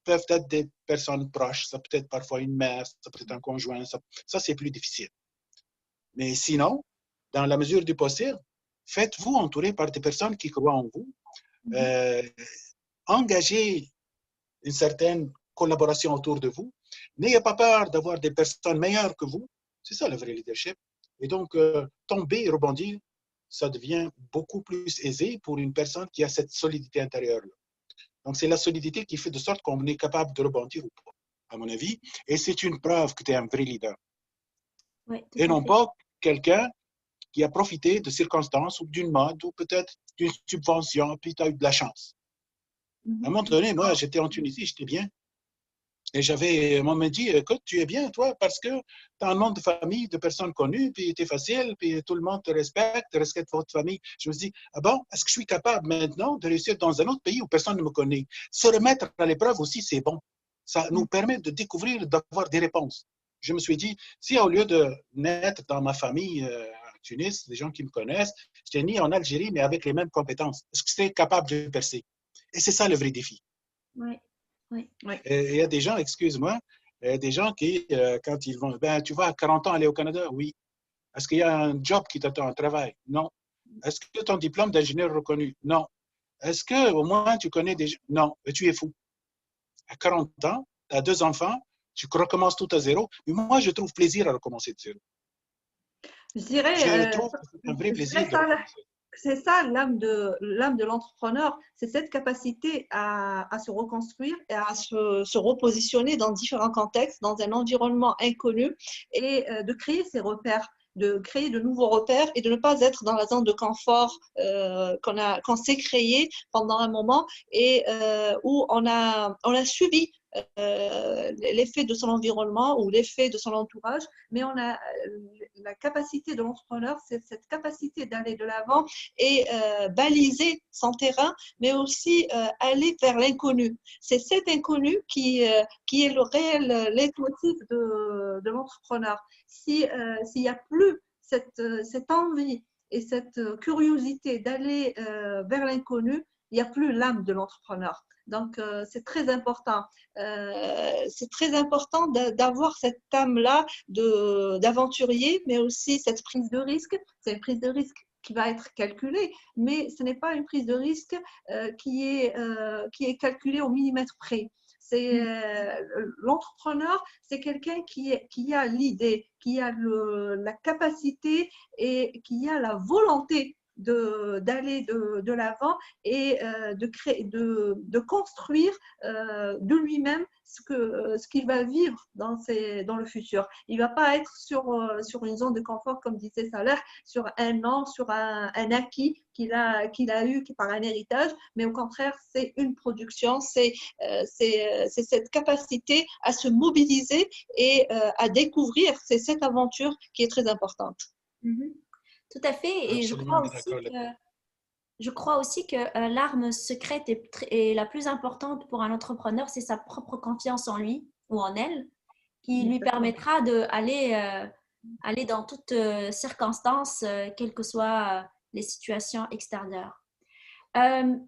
peuvent être des personnes proches. Ça peut être parfois une mère, ça peut être un conjoint. Ça c'est plus difficile. Mais sinon, dans la mesure du possible, faites-vous entourer par des personnes qui croient en vous. Engagez une certaine collaboration autour de vous. N'ayez pas peur d'avoir des personnes meilleures que vous. C'est ça le vrai leadership. Et donc, tomber et rebondir, ça devient beaucoup plus aisé pour une personne qui a cette solidité intérieure-là. Donc, c'est la solidité qui fait de sorte qu'on est capable de rebondir ou pas, à mon avis. Et c'est une preuve que tu es un vrai leader. Oui, et non pas quelqu'un qui a profité de circonstances ou d'une mode ou peut-être d'une subvention, puis tu as eu de la chance. À un moment donné, moi, j'étais en Tunisie, j'étais bien. Et on m'a dit, écoute, tu es bien, toi, parce que tu as un nom de famille de personnes connues, puis tu es facile, puis tout le monde te respecte votre famille. Je me dis, ah bon, est-ce que je suis capable maintenant de réussir dans un autre pays où personne ne me connaît? Se remettre à l'épreuve aussi, c'est bon. Ça nous permet de découvrir, d'avoir des réponses. Je me suis dit, si au lieu de naître dans ma famille à Tunis, des gens qui me connaissent, j'étais né en Algérie, mais avec les mêmes compétences, est-ce que j'étais capable de percer? Et c'est ça le vrai défi. Oui, oui. Il y a des gens, excuse-moi, des gens qui, quand ils vont, ben, tu vas à 40 ans aller au Canada? Oui. Est-ce qu'il y a un job qui t'attend, un travail? Non. Est-ce que ton diplôme d'ingénieur reconnu? Non. Est-ce que au moins tu connais des gens? Non. Mais tu es fou. À 40 ans, tu as 2 enfants, tu recommences tout à zéro. Mais moi, je trouve plaisir à recommencer de zéro. Je dirais, Je trouve que c'est un vrai plaisir de recommencer. c'est ça l'âme de l'entrepreneur, c'est cette capacité à se reconstruire et à se repositionner dans différents contextes, dans un environnement inconnu et de créer ses repères, de créer de nouveaux repères et de ne pas être dans la zone de confort qu'on s'est créé pendant un moment et où on a subi l'effet de son environnement ou l'effet de son entourage, mais on a la capacité de l'entrepreneur, c'est cette capacité d'aller de l'avant et baliser son terrain, mais aussi aller vers l'inconnu. C'est cet inconnu qui est le réel leitmotiv de l'entrepreneur. S'il n'y a plus cette envie et cette curiosité d'aller vers l'inconnu, il n'y a plus l'âme de l'entrepreneur. Donc, c'est très important. C'est très important d'avoir cette âme-là d'aventurier, mais aussi cette prise de risque. C'est une prise de risque qui va être calculée, mais ce n'est pas une prise de risque qui est calculée au millimètre près. C'est l'entrepreneur, c'est quelqu'un qui a l'idée, qui a la capacité et qui a la volonté d'aller de l'avant et de construire de lui-même ce qu'il va vivre dans le futur. Il ne va pas être sur une zone de confort, comme disait Salah, sur un an, sur un acquis qu'il a eu par un héritage, mais au contraire, c'est une production, c'est cette capacité à se mobiliser et à découvrir. C'est cette aventure qui est très importante. Mm-hmm. Tout à fait. Et je crois aussi que l'arme secrète est la plus importante pour un entrepreneur, c'est sa propre confiance en lui ou en elle, qui lui permettra aller dans toutes circonstances, quelles que soient les situations extérieures.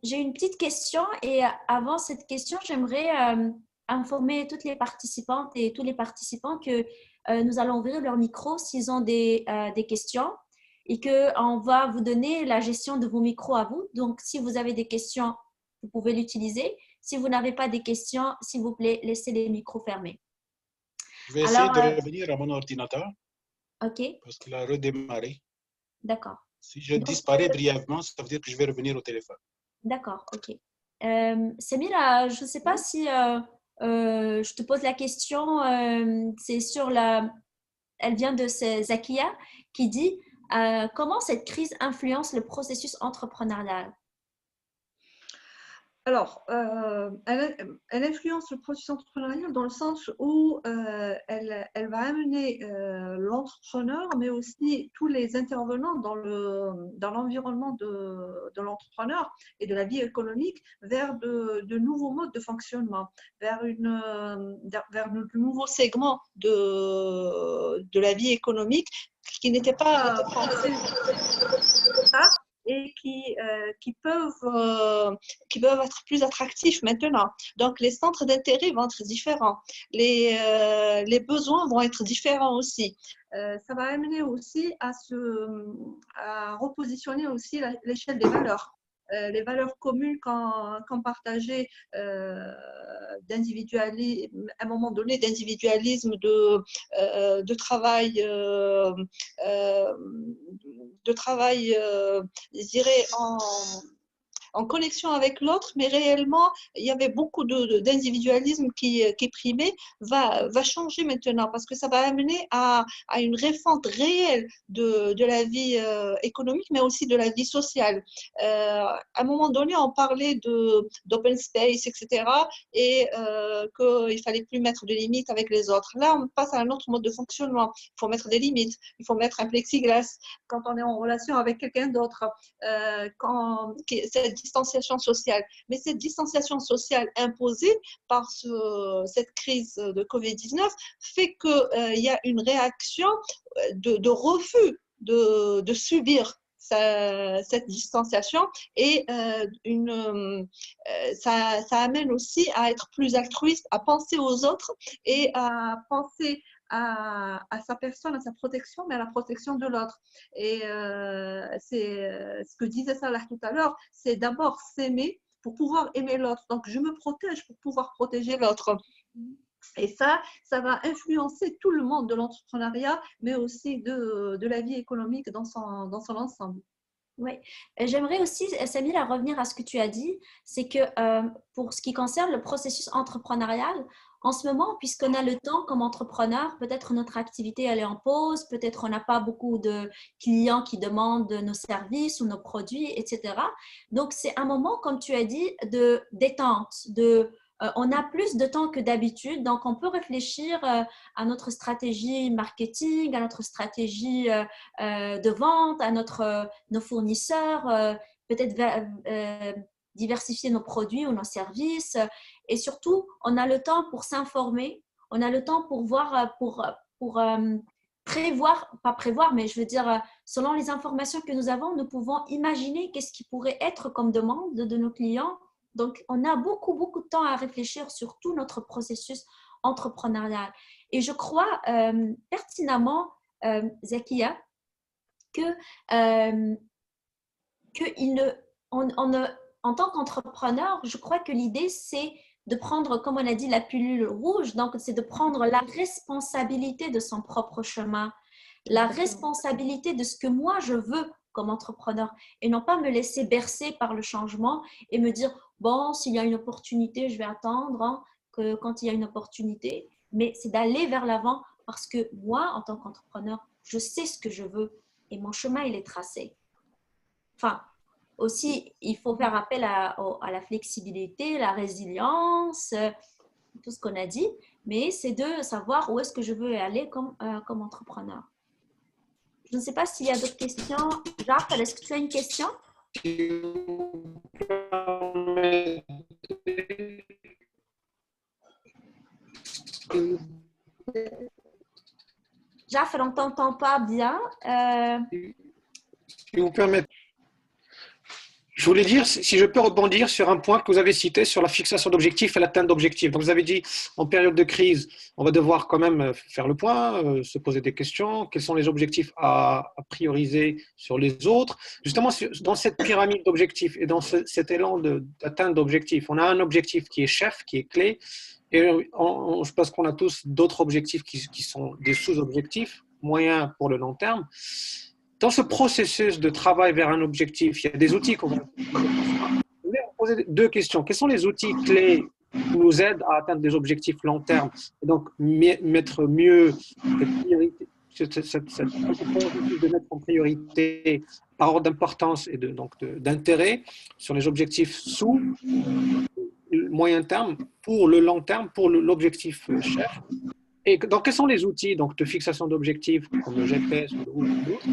J'ai une petite question et avant cette question, j'aimerais informer toutes les participantes et tous les participants que nous allons ouvrir leur micro s'ils ont des questions et qu'on va vous donner la gestion de vos micros à vous. Donc, si vous avez des questions, vous pouvez l'utiliser. Si vous n'avez pas des questions, s'il vous plaît, laissez les micros fermés. Je vais essayer de revenir à mon ordinateur. OK. Parce qu'il a redémarré. D'accord. Si je disparais brièvement, ça veut dire que je vais revenir au téléphone. D'accord, OK. Samira, je ne sais pas si je te pose la question, c'est sur elle vient de Zakia qui dit comment cette crise influence le processus entrepreneurial? Alors, elle influence le processus entrepreneurial dans le sens où elle va amener l'entrepreneur, mais aussi tous les intervenants dans l'environnement de l'entrepreneur et de la vie économique vers de nouveaux modes de fonctionnement, vers de nouveaux segments de la vie économique qui n'étaient pas pensés comme ça et qui peuvent être plus attractifs maintenant. Donc, les centres d'intérêt vont être différents. Les besoins vont être différents aussi. Ça va amener aussi à repositionner aussi l'échelle des valeurs. Les valeurs communes qu'on partageait d'individualisme, à un moment donné, d'individualisme, de travail, je dirais, en connexion avec l'autre, mais réellement, il y avait beaucoup d'individualisme qui primait, va changer maintenant parce que ça va amener à une refonte réelle de la vie économique, mais aussi de la vie sociale. À un moment donné, on parlait d'open space, etc., et qu'il fallait plus mettre de limites avec les autres. Là, on passe à un autre mode de fonctionnement. Il faut mettre des limites, il faut mettre un plexiglas quand on est en relation avec quelqu'un d'autre, cette distanciation sociale. Mais cette distanciation sociale imposée par cette crise de Covid-19 fait qu'il y a une réaction de refus de subir cette distanciation et ça amène aussi à être plus altruiste, à penser aux autres et à penser à sa personne, à sa protection, mais à la protection de l'autre. Et c'est ce que disait Salah tout à l'heure, c'est d'abord s'aimer pour pouvoir aimer l'autre. Donc, je me protège pour pouvoir protéger l'autre. Et ça va influencer tout le monde de l'entrepreneuriat, mais aussi de la vie économique dans son ensemble. Oui, j'aimerais aussi, Samira, revenir à ce que tu as dit, c'est que pour ce qui concerne le processus entrepreneurial, en ce moment, puisqu'on a le temps comme entrepreneur, peut-être notre activité elle est en pause, peut-être on n'a pas beaucoup de clients qui demandent nos services ou nos produits, etc. Donc, c'est un moment, comme tu as dit, de détente, on a plus de temps que d'habitude, donc on peut réfléchir à notre stratégie marketing, à notre stratégie de vente, à nos fournisseurs, peut-être diversifier nos produits ou nos services. Et surtout, on a le temps pour s'informer, on a le temps pour voir, pour prévoir, pas prévoir, mais je veux dire, selon les informations que nous avons, nous pouvons imaginer qu'est-ce qui pourrait être comme demande de nos clients. Donc, on a beaucoup, beaucoup de temps à réfléchir sur tout notre processus entrepreneurial. Et je crois pertinemment, Zakia, en tant qu'entrepreneur, je crois que l'idée, c'est de prendre, comme on a dit, la pilule rouge. Donc, c'est de prendre la responsabilité de son propre chemin, la responsabilité de ce que moi, je veux comme entrepreneur et non pas me laisser bercer par le changement et me dire, bon, s'il y a une opportunité, je vais attendre que quand il y a une opportunité. Mais c'est d'aller vers l'avant parce que moi, en tant qu'entrepreneur, je sais ce que je veux et mon chemin, il est tracé. Enfin, aussi, il faut faire appel à la flexibilité, la résilience, tout ce qu'on a dit, mais c'est de savoir où est-ce que je veux aller comme entrepreneur. Je ne sais pas s'il y a d'autres questions. Jacques, est-ce que tu as une question? Jacques, on ne t'entend pas bien. Si vous permettez. Je voulais dire, si je peux rebondir sur un point que vous avez cité sur la fixation d'objectifs et l'atteinte d'objectifs. Donc, vous avez dit, en période de crise, on va devoir quand même faire le point, se poser des questions. Quels sont les objectifs à prioriser sur les autres? Justement, dans cette pyramide d'objectifs et dans cet élan d'atteinte d'objectifs, on a un objectif qui est chef, qui est clé. Et je pense qu'on a tous d'autres objectifs qui sont des sous-objectifs, moyens pour le long terme. Dans ce processus de travail vers un objectif, il y a des outils qu'on va utiliser. Je voulais vous poser deux questions. Quels sont les outils clés qui nous aident à atteindre des objectifs long terme et donc mettre mieux cette de mettre en priorité par ordre d'importance et d'intérêt sur les objectifs sous moyen terme pour le long terme, pour l'objectif chef. Et donc, quels sont les outils de fixation d'objectifs, comme le GPS ou d'autres,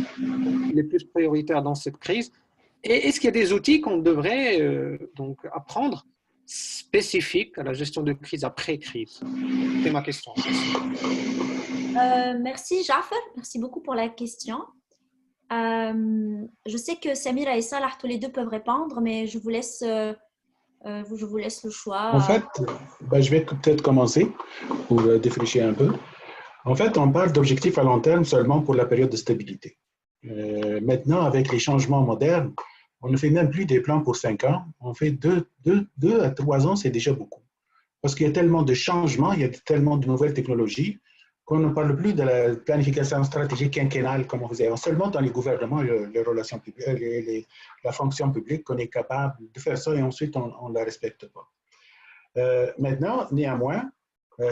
les plus prioritaires dans cette crise? Et est-ce qu'il y a des outils qu'on devrait apprendre spécifiques à la gestion de crise après crise? C'est ma question. Merci, Jafar. Merci beaucoup pour la question. Je sais que Samira et Salah, tous les deux peuvent répondre, mais je vous laisse le choix. En fait, je vais peut-être commencer pour défricher un peu. En fait, on parle d'objectifs à long terme seulement pour la période de stabilité. Maintenant, avec les changements modernes, on ne fait même plus des plans pour 5 ans. On fait 2 à 3 ans, c'est déjà beaucoup. Parce qu'il y a tellement de changements, il y a tellement de nouvelles technologies. qu'on ne parle plus de la planification stratégique quinquennale, comme on faisait avant. Seulement dans les gouvernements, les relations publiques, la fonction publique, qu'on est capable de faire ça et ensuite on ne la respecte pas. Maintenant, néanmoins,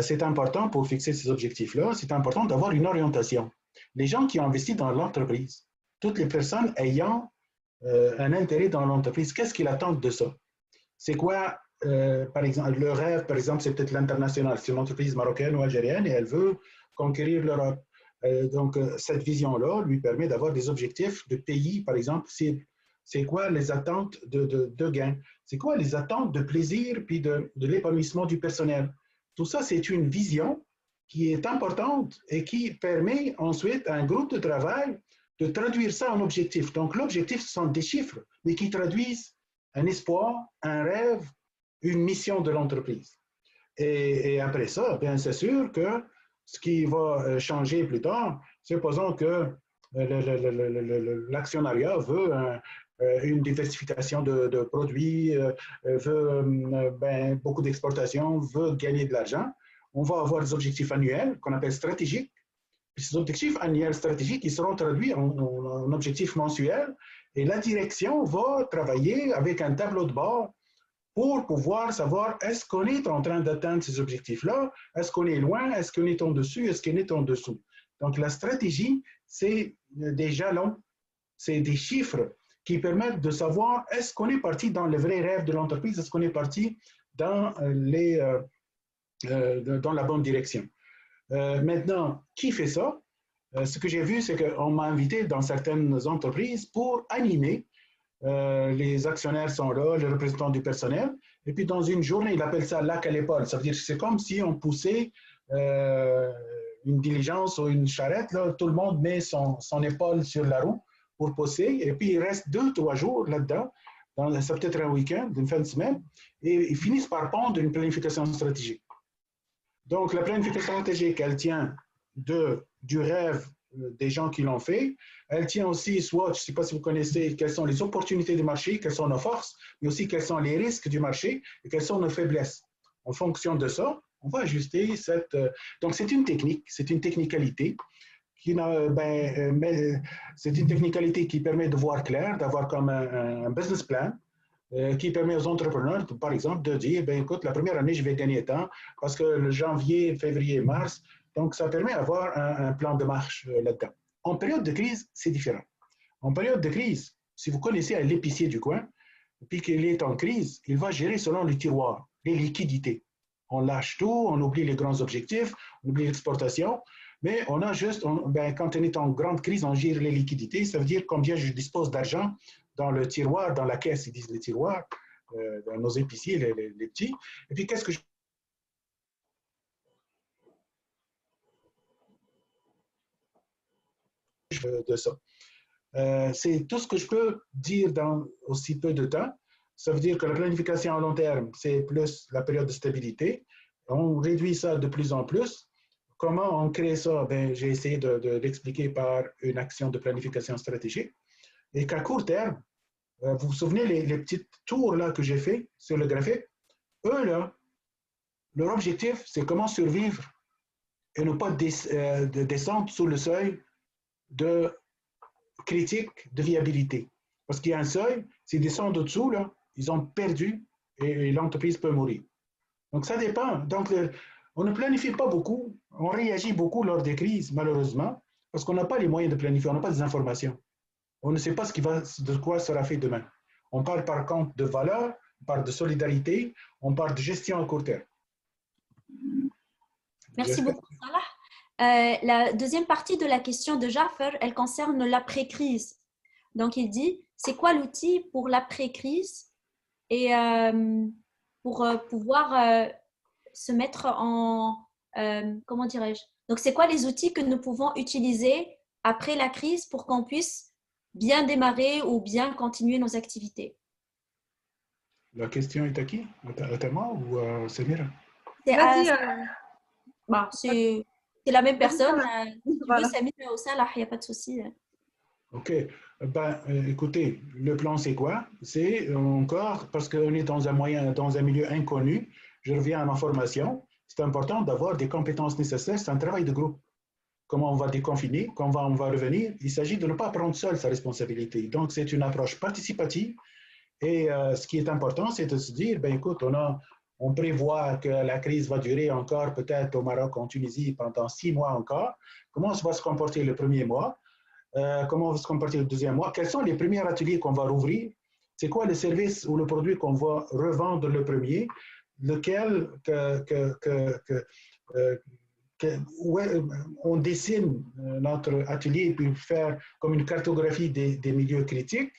c'est important pour fixer ces objectifs-là, c'est important d'avoir une orientation. Les gens qui ont investi dans l'entreprise, toutes les personnes ayant un intérêt dans l'entreprise, qu'est-ce qu'ils attendent de ça? C'est quoi, par exemple, le rêve, par exemple, c'est peut-être l'international. C'est une entreprise marocaine ou algérienne et elle veut conquérir l'Europe. Donc, cette vision-là lui permet d'avoir des objectifs de pays, par exemple, c'est quoi les attentes de gain? C'est quoi les attentes de plaisir puis de l'épanouissement du personnel? Tout ça, c'est une vision qui est importante et qui permet ensuite à un groupe de travail de traduire ça en objectif. Donc, l'objectif, ce sont des chiffres, mais qui traduisent un espoir, un rêve, une mission de l'entreprise. Et après ça, bien, c'est sûr que ce qui va changer plus tard, supposons que l'actionnariat veut une diversification de produits, veut beaucoup d'exportation, veut gagner de l'argent. On va avoir des objectifs annuels qu'on appelle stratégiques. Puis ces objectifs annuels stratégiques, ils seront traduits en objectifs mensuels et la direction va travailler avec un tableau de bord pour pouvoir savoir est-ce qu'on est en train d'atteindre ces objectifs-là, est-ce qu'on est loin, est-ce qu'on est en dessus, est-ce qu'on est en dessous. Donc la stratégie, c'est des jalons, c'est des chiffres qui permettent de savoir est-ce qu'on est parti dans le vrai rêve de l'entreprise, est-ce qu'on est parti dans la bonne direction. Maintenant, qui fait ça? Ce que j'ai vu, c'est qu'on m'a invité dans certaines entreprises pour animer. Les actionnaires sont là, les représentants du personnel. Et puis, dans une journée, il appelle ça lac à l'épaule. Ça veut dire que c'est comme si on poussait une diligence ou une charrette. Là, tout le monde met son épaule sur la roue pour pousser. Et puis, il reste 2-3 jours là-dedans. C'est peut-être un week-end, une fin de semaine. Et ils finissent par pondre une planification stratégique. Donc, la planification stratégique, elle tient du rêve des gens qui l'ont fait. Elle tient aussi, soit, je ne sais pas si vous connaissez, quelles sont les opportunités du marché, quelles sont nos forces, mais aussi quels sont les risques du marché et quelles sont nos faiblesses. En fonction de ça, on va ajuster cette... Donc, c'est une technique, c'est une technicalité. C'est une technicalité qui permet de voir clair, d'avoir comme un business plan, qui permet aux entrepreneurs, par exemple, de dire, écoute, la première année, je vais gagner tant, parce que le janvier, février, mars, donc ça permet d'avoir un plan de marche là-dedans. En période de crise, c'est différent. En période de crise, si vous connaissez l'épicier du coin, puis qu'il est en crise, il va gérer selon le tiroir, les liquidités. On lâche tout, on oublie les grands objectifs, on oublie l'exportation, mais on a juste, quand on est en grande crise, on gère les liquidités, ça veut dire combien je dispose d'argent dans le tiroir, dans la caisse, ils disent les tiroirs, dans nos épiciers, les petits. Et puis, qu'est-ce que de ça? C'est tout ce que je peux dire dans aussi peu de temps. Ça veut dire que la planification à long terme, c'est plus la période de stabilité. On réduit ça de plus en plus. Comment on crée ça? J'ai essayé de l'expliquer par une action de planification stratégique. Et qu'à court terme, vous vous souvenez les petites tours là que j'ai fait sur le graphique? Eux, là, leur objectif, c'est comment survivre et ne pas descendre sous le seuil de critique de viabilité. Parce qu'il y a un seuil, s'ils descendent au-dessous, là, ils ont perdu et l'entreprise peut mourir. Donc, ça dépend. Donc, on ne planifie pas beaucoup, on réagit beaucoup lors des crises, malheureusement, parce qu'on n'a pas les moyens de planifier, on n'a pas des informations. On ne sait pas de quoi sera fait demain. On parle par contre de valeur, on parle de solidarité, on parle de gestion à court terme. Merci beaucoup, Salah. La deuxième partie de la question de Jaffer, elle concerne l'après-crise. Donc, il dit, c'est quoi l'outil pour l'après-crise et pour pouvoir se mettre en... comment dirais-je? Donc, c'est quoi les outils que nous pouvons utiliser après la crise pour qu'on puisse bien démarrer ou bien continuer nos activités? La question est à qui? À moi ou à Samira? C'est la même personne. Voilà. Samira ou Salah, il n'y a pas de souci. OK. Écoutez, le plan, c'est quoi? C'est encore, parce qu'on est dans un milieu inconnu, je reviens à ma formation, c'est important d'avoir des compétences nécessaires, c'est un travail de groupe. Comment on va déconfiner, comment on va revenir, il s'agit de ne pas prendre seul sa responsabilité. Donc, c'est une approche participative. Et ce qui est important, c'est de se dire, ben, écoute, on prévoit que la crise va durer encore peut-être au Maroc, en Tunisie, pendant 6 mois encore. Comment va se comporter le premier mois? Comment va se comporter le deuxième mois? Quels sont les premiers ateliers qu'on va rouvrir? C'est quoi le service ou le produit qu'on va revendre le premier? Lequel on dessine notre atelier pour faire comme une cartographie des milieux critiques.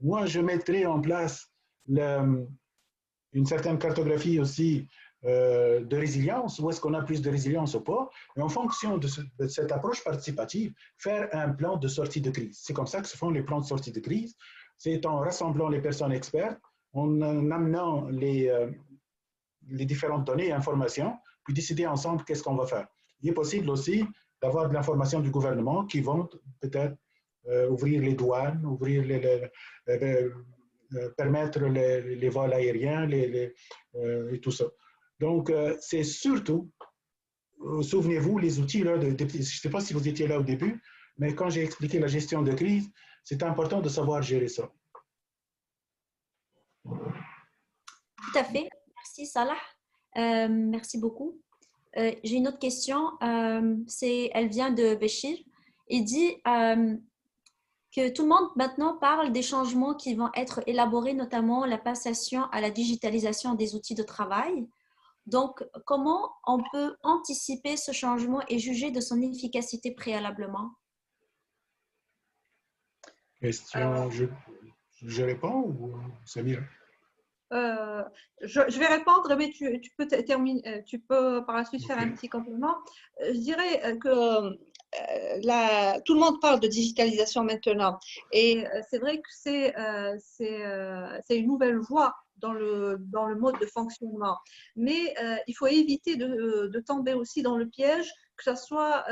Moi, je mettrai en place une certaine cartographie aussi de résilience, où est-ce qu'on a plus de résilience ou pas, et en fonction de cette approche participative, faire un plan de sortie de crise. C'est comme ça que se font les plans de sortie de crise, c'est en rassemblant les personnes expertes, en amenant les différentes données et informations, puis décider ensemble qu'est-ce qu'on va faire. Il est possible aussi d'avoir de l'information du gouvernement qui vont peut-être ouvrir les douanes, permettre les vols aériens et tout ça. Donc, c'est surtout, souvenez-vous, les outils, là, je ne sais pas si vous étiez là au début, mais quand j'ai expliqué la gestion de crise, c'est important de savoir gérer ça. Tout à fait. Merci, Salah. Merci beaucoup. J'ai une autre question. Elle vient de Béchir. Il dit que tout le monde maintenant parle des changements qui vont être élaborés, notamment la passation à la digitalisation des outils de travail. Donc, comment on peut anticiper ce changement et juger de son efficacité préalablement? Question, je réponds ou Samira? Je vais répondre, mais tu peux terminer, tu peux par la suite faire un petit complément. Je dirais que tout le monde parle de digitalisation maintenant, et c'est vrai que c'est une nouvelle voie dans le mode de fonctionnement. Mais il faut éviter de tomber aussi dans le piège, que ce soit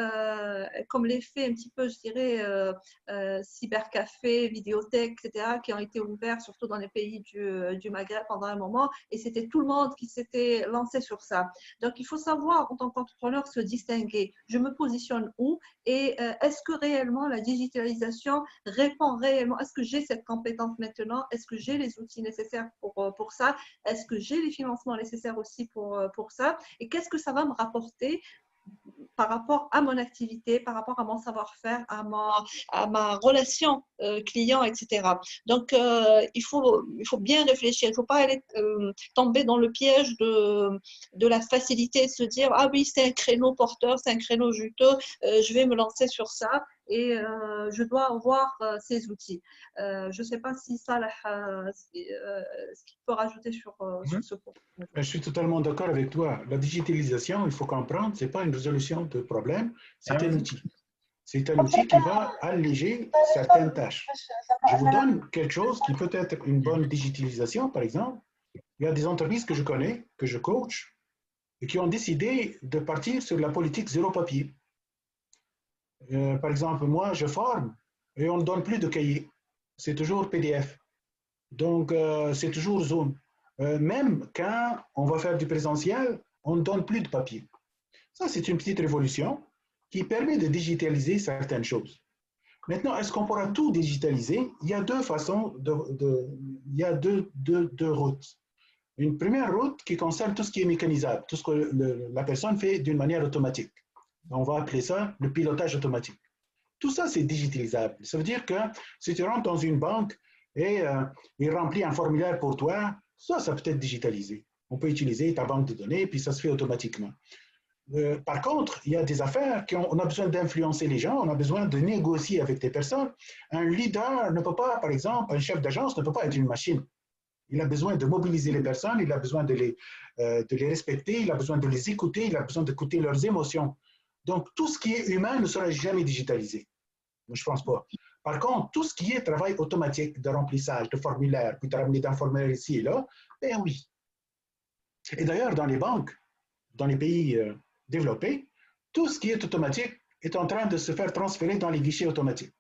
comme l'effet un petit peu, je dirais, cybercafé, vidéothèque, etc., qui ont été ouverts surtout dans les pays du Maghreb pendant un moment, et c'était tout le monde qui s'était lancé sur ça. Donc, il faut savoir, en tant qu'entrepreneur, se distinguer. Je me positionne où et est-ce que réellement la digitalisation répond réellement? Est-ce que j'ai cette compétence maintenant? Est-ce que j'ai les outils nécessaires pour ça? Est-ce que j'ai les financements nécessaires aussi pour ça? Et qu'est-ce que ça va me rapporter par rapport à mon activité, par rapport à mon savoir-faire, à ma relation client, etc. Donc, il faut bien réfléchir. Il ne faut pas tomber dans le piège de la facilité de se dire « Ah oui, c'est un créneau porteur, c'est un créneau juteux, je vais me lancer sur ça et je dois avoir ces outils. » Je ne sais pas si ça, ce qu'il peut rajouter sur ce point. Je suis totalement d'accord avec toi. La digitalisation, il faut comprendre, ce n'est pas une résolution de problème, c'est un outil. C'est un outil qui va alléger certaines tâches. Je vous donne quelque chose qui peut être une bonne digitalisation, par exemple. Il y a des entreprises que je connais, que je coach, et qui ont décidé de partir sur la politique zéro papier. Par exemple, moi, je forme et on ne donne plus de cahier. C'est toujours PDF. Donc, c'est toujours Zoom. Même quand on va faire du présentiel, on ne donne plus de papier. Ça, c'est une petite révolution qui permet de digitaliser certaines choses. Maintenant, est-ce qu'on pourra tout digitaliser? Il y a deux façons, il y a deux routes. Une première route qui concerne tout ce qui est mécanisable, tout ce que la personne fait d'une manière automatique. On va appeler ça le pilotage automatique. Tout ça, c'est digitalisable. Ça veut dire que si tu rentres dans une banque et il remplit un formulaire pour toi, ça peut être digitalisé. On peut utiliser ta banque de données, puis ça se fait automatiquement. Par contre, il y a des affaires on a besoin d'influencer les gens, on a besoin de négocier avec des personnes. Un leader ne peut pas, par exemple, un chef d'agence ne peut pas être une machine. Il a besoin de mobiliser les personnes, il a besoin de les respecter, il a besoin de les écouter, il a besoin d'écouter leurs émotions. Donc, tout ce qui est humain ne sera jamais digitalisé. Je ne pense pas. Par contre, tout ce qui est travail automatique de remplissage, de formulaire, puis de ramener d'un formulaire ici et là, ben oui. Et d'ailleurs, dans les banques, dans les pays développés, tout ce qui est automatique est en train de se faire transférer dans les guichets automatiques.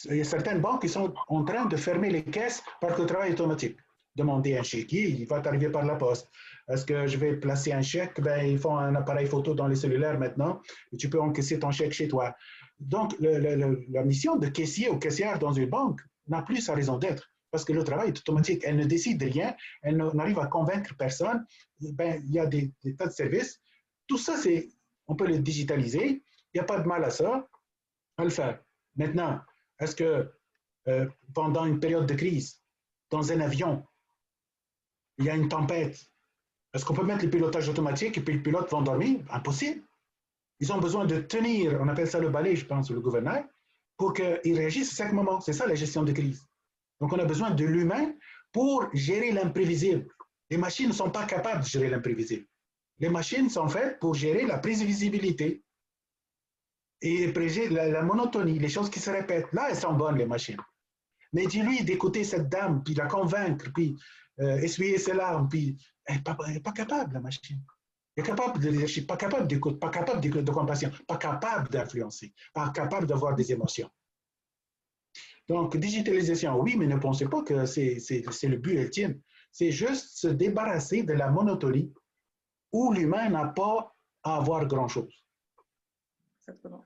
Il y a certaines banques qui sont en train de fermer les caisses par le travail automatique. demander un chéquier, il va t'arriver par la poste. Est-ce que je vais placer un chèque? Ben, ils font un appareil photo dans les cellulaires maintenant et tu peux encaisser ton chèque chez toi. Donc, la mission de caissier ou caissière dans une banque n'a plus sa raison d'être parce que le travail est automatique. Elle ne décide de rien, elle n'arrive à convaincre personne. Ben, il y a des tas de services. Tout ça, on peut le digitaliser. Il n'y a pas de mal à ça, à le faire. Maintenant, est-ce que pendant une période de crise, dans un avion, il y a une tempête, est-ce qu'on peut mettre le pilotage automatique et puis le pilote va dormir? Impossible. Ils ont besoin de tenir, on appelle ça le balai, je pense, le gouvernail, pour qu'ils réagissent à chaque moment. C'est ça la gestion de crise. Donc, on a besoin de l'humain pour gérer l'imprévisible. Les machines ne sont pas capables de gérer l'imprévisible. Les machines sont faites pour gérer la prévisibilité et la monotonie, les choses qui se répètent. Là, elles sont bonnes, les machines. Mais dis-lui d'écouter cette dame, puis la convaincre, puis essuyer ses larmes, puis elle n'est pas capable, la machine. Elle est capable de leadership, pas capable d'écoute, pas capable de compassion, pas capable d'influencer, pas capable d'avoir des émotions. Donc, digitalisation, oui, mais ne pensez pas que c'est le but ultime. C'est juste se débarrasser de la monotonie où l'humain n'a pas à avoir grand-chose. Exactement.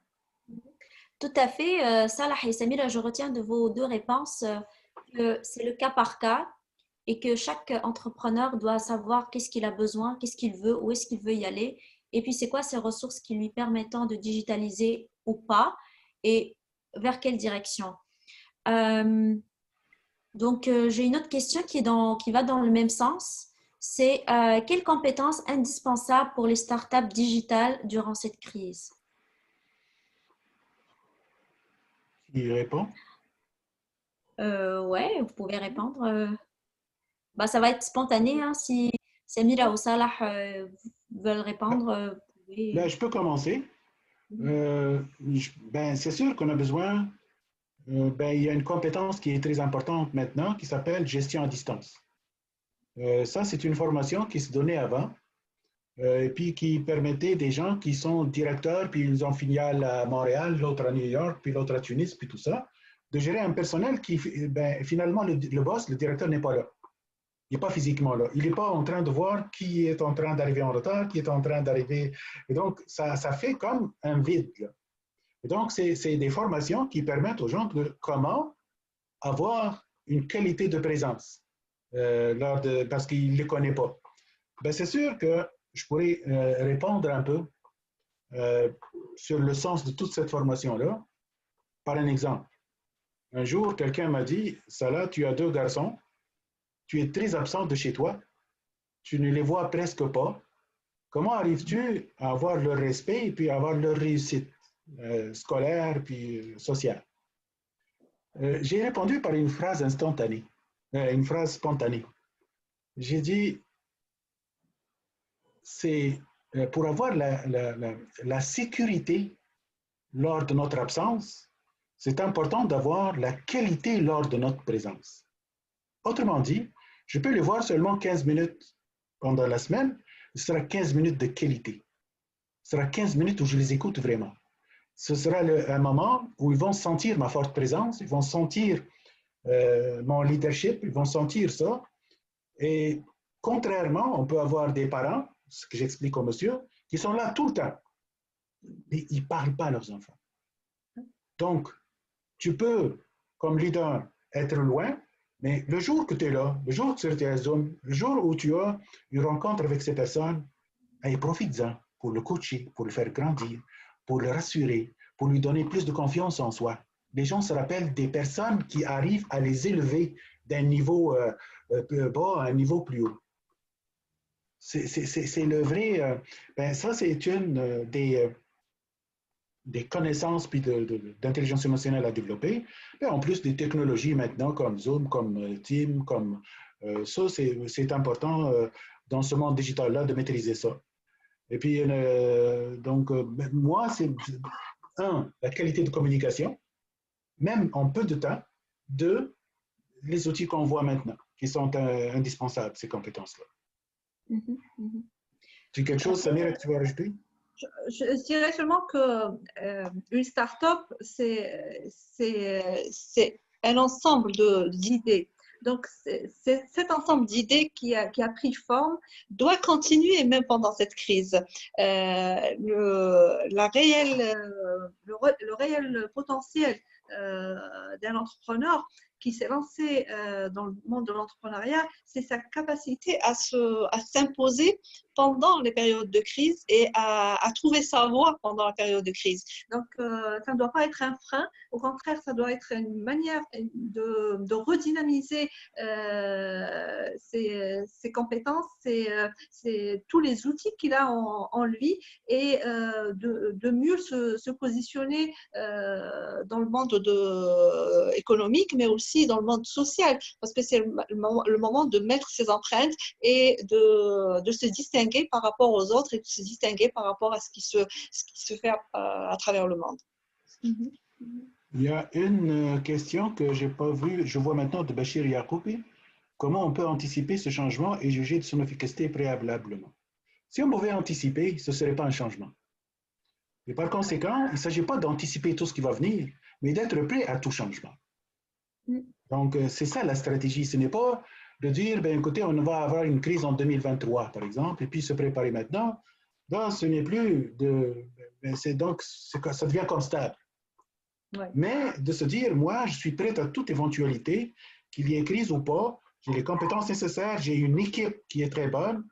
Tout à fait, Salah et Samira, je retiens de vos deux réponses que c'est le cas par cas et que chaque entrepreneur doit savoir qu'est-ce qu'il a besoin, qu'est-ce qu'il veut, où est-ce qu'il veut y aller, et puis c'est quoi ces ressources qui lui permettent de digitaliser ou pas, et vers quelle direction. Donc, j'ai une autre question qui va dans le même sens. C'est quelles compétences indispensables pour les startups digitales durant cette crise? Il répond? Ouais, vous pouvez répondre. Bah, ça va être spontané, hein, si Samira ou Salah veulent répondre. Vous pouvez... Ben, je peux commencer. Ben, c'est sûr qu'on a besoin, ben, il y a une compétence qui est très importante maintenant qui s'appelle gestion à distance. Ça, c'est une formation qui se donnait avant et puis qui permettait des gens qui sont directeurs, puis ils ont filiale à Montréal, l'autre à New York, puis l'autre à Tunis, puis tout ça, de gérer un personnel qui, ben, finalement, le boss, le directeur n'est pas là. Il n'est pas physiquement là. Il n'est pas en train de voir qui est en train d'arriver en retard, qui est en train d'arriver. Et donc, ça fait comme un vide. Là. Et donc, c'est des formations qui permettent aux gens de comment avoir une qualité de présence parce qu'ils ne les connaissent pas. Ben, c'est sûr que je pourrais répondre un peu sur le sens de toute cette formation-là par un exemple. Un jour, quelqu'un m'a dit, Salah, tu as 2 garçons, tu es très absent de chez toi, tu ne les vois presque pas. Comment arrives-tu à avoir leur respect et puis à avoir leur réussite scolaire puis sociale? J'ai répondu par une phrase instantanée, une phrase spontanée. J'ai dit, c'est pour avoir la sécurité lors de notre absence, c'est important d'avoir la qualité lors de notre présence. Autrement dit, je peux les voir seulement 15 minutes pendant la semaine, ce sera 15 minutes de qualité. Ce sera 15 minutes où je les écoute vraiment. Ce sera un moment où ils vont sentir ma forte présence, ils vont sentir mon leadership, ils vont sentir ça. Et contrairement, on peut avoir des parents, ce que j'explique au monsieur, qui sont là tout le temps, mais ils ne parlent pas à leurs enfants. Donc, tu peux, comme leader, être loin, mais le jour que tu es là, le jour que tu es à Zoom, le jour où tu as une rencontre avec ces personnes, profite-en pour le coacher, pour le faire grandir, pour le rassurer, pour lui donner plus de confiance en soi. Les gens se rappellent des personnes qui arrivent à les élever d'un niveau bas à un niveau plus haut. C'est le vrai... ben ça, c'est une des connaissances puis d'intelligence émotionnelle à développer. Et en plus des technologies maintenant comme Zoom, comme Teams, comme ça, c'est important dans ce monde digital-là de maîtriser ça. Et puis, donc, moi, c'est la qualité de communication, même en peu de temps. 2, les outils qu'on voit maintenant, qui sont indispensables, ces compétences-là. Tu as quelque chose, Samira, que tu veux rajouter? Je dirais seulement qu'une start-up, c'est un ensemble d'idées. Donc, cet ensemble d'idées qui a pris forme doit continuer même pendant cette crise. Le réel potentiel d'un entrepreneur qui s'est lancé dans le monde de l'entrepreneuriat, c'est sa capacité à s'imposer pendant les périodes de crise et à trouver sa voie pendant la période de crise. Donc, ça ne doit pas être un frein. Au contraire, ça doit être une manière de redynamiser ses compétences, tous les outils qu'il a en lui et de mieux se positionner dans le monde économique, mais aussi dans le monde social, parce que c'est le moment de mettre ses empreintes et de se distinguer par rapport aux autres et de se distinguer par rapport à ce qui se fait à travers le monde. Il y a une question que je n'ai pas vue, je vois maintenant de Bachir Yacoubi. Comment on peut anticiper ce changement et juger de son efficacité préalablement? Si on pouvait anticiper, ce ne serait pas un changement. Et par conséquent, il ne s'agit pas d'anticiper tout ce qui va venir, mais d'être prêt à tout changement. Donc, c'est ça la stratégie. Ce n'est pas de dire, ben, écoutez, on va avoir une crise en 2023, par exemple, et puis se préparer maintenant. Non, ce n'est plus de... Donc, ça devient constable. Ouais. Mais de se dire, moi, je suis prêt à toute éventualité, qu'il y ait crise ou pas, j'ai les compétences nécessaires, j'ai une équipe qui est très bonne,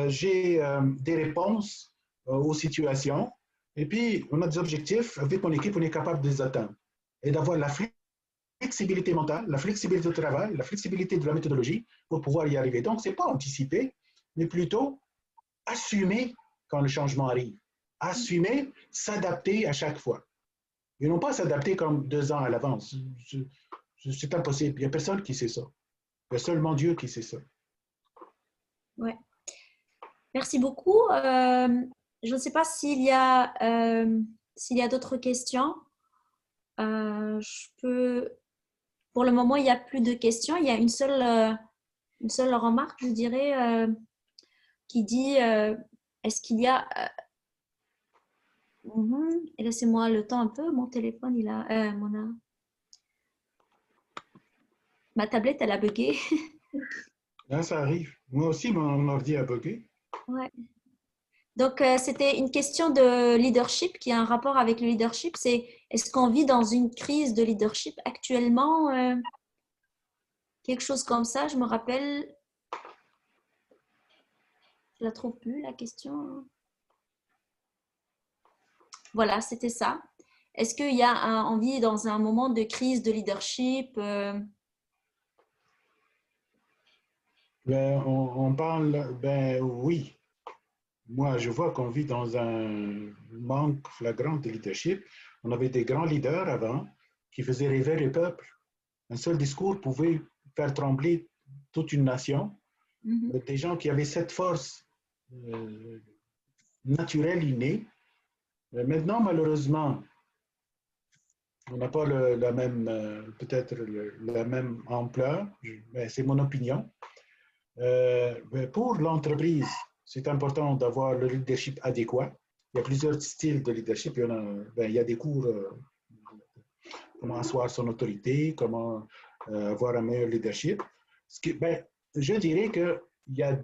j'ai des réponses aux situations, et puis on a des objectifs, avec mon équipe, on est capable de les atteindre. Et d'avoir la flexibilité mentale, la flexibilité du travail, la flexibilité de la méthodologie pour pouvoir y arriver. Donc, ce n'est pas anticiper, mais plutôt assumer quand le changement arrive. Assumer, s'adapter à chaque fois. Et non pas s'adapter comme 2 ans à l'avance. C'est impossible. Il n'y a personne qui sait ça. Il y a seulement Dieu qui sait ça. Oui. Merci beaucoup. Je ne sais pas s'il y a d'autres questions. Pour le moment, il n'y a plus de questions. Il y a une seule remarque, je dirais, qui dit est-ce qu'il y a... Et laissez-moi le temps un peu. Mon téléphone, ma tablette, elle a bugué. Là, ça arrive. Moi aussi, mon ordi a bugué. Ouais. Donc, c'était une question de leadership qui a un rapport avec le leadership. C'est est-ce qu'on vit dans une crise de leadership actuellement? Quelque chose comme ça, je me rappelle. Je la trouve plus, la question. Voilà, c'était ça. Est-ce qu'il y a on vit dans un moment de crise de leadership? Ben, on parle, ben oui. Moi, je vois qu'on vit dans un manque flagrant de leadership. On avait des grands leaders avant qui faisaient rêver le peuple. Un seul discours pouvait faire trembler toute une nation. Des gens qui avaient cette force naturelle, innée. Maintenant, malheureusement, on n'a pas la même, peut-être la même ampleur, mais c'est mon opinion. Pour l'entreprise, c'est important d'avoir le leadership adéquat. Il y a plusieurs styles de leadership. Il y a des cours, comment asseoir son autorité, comment avoir un meilleur leadership. Je dirais qu'il y a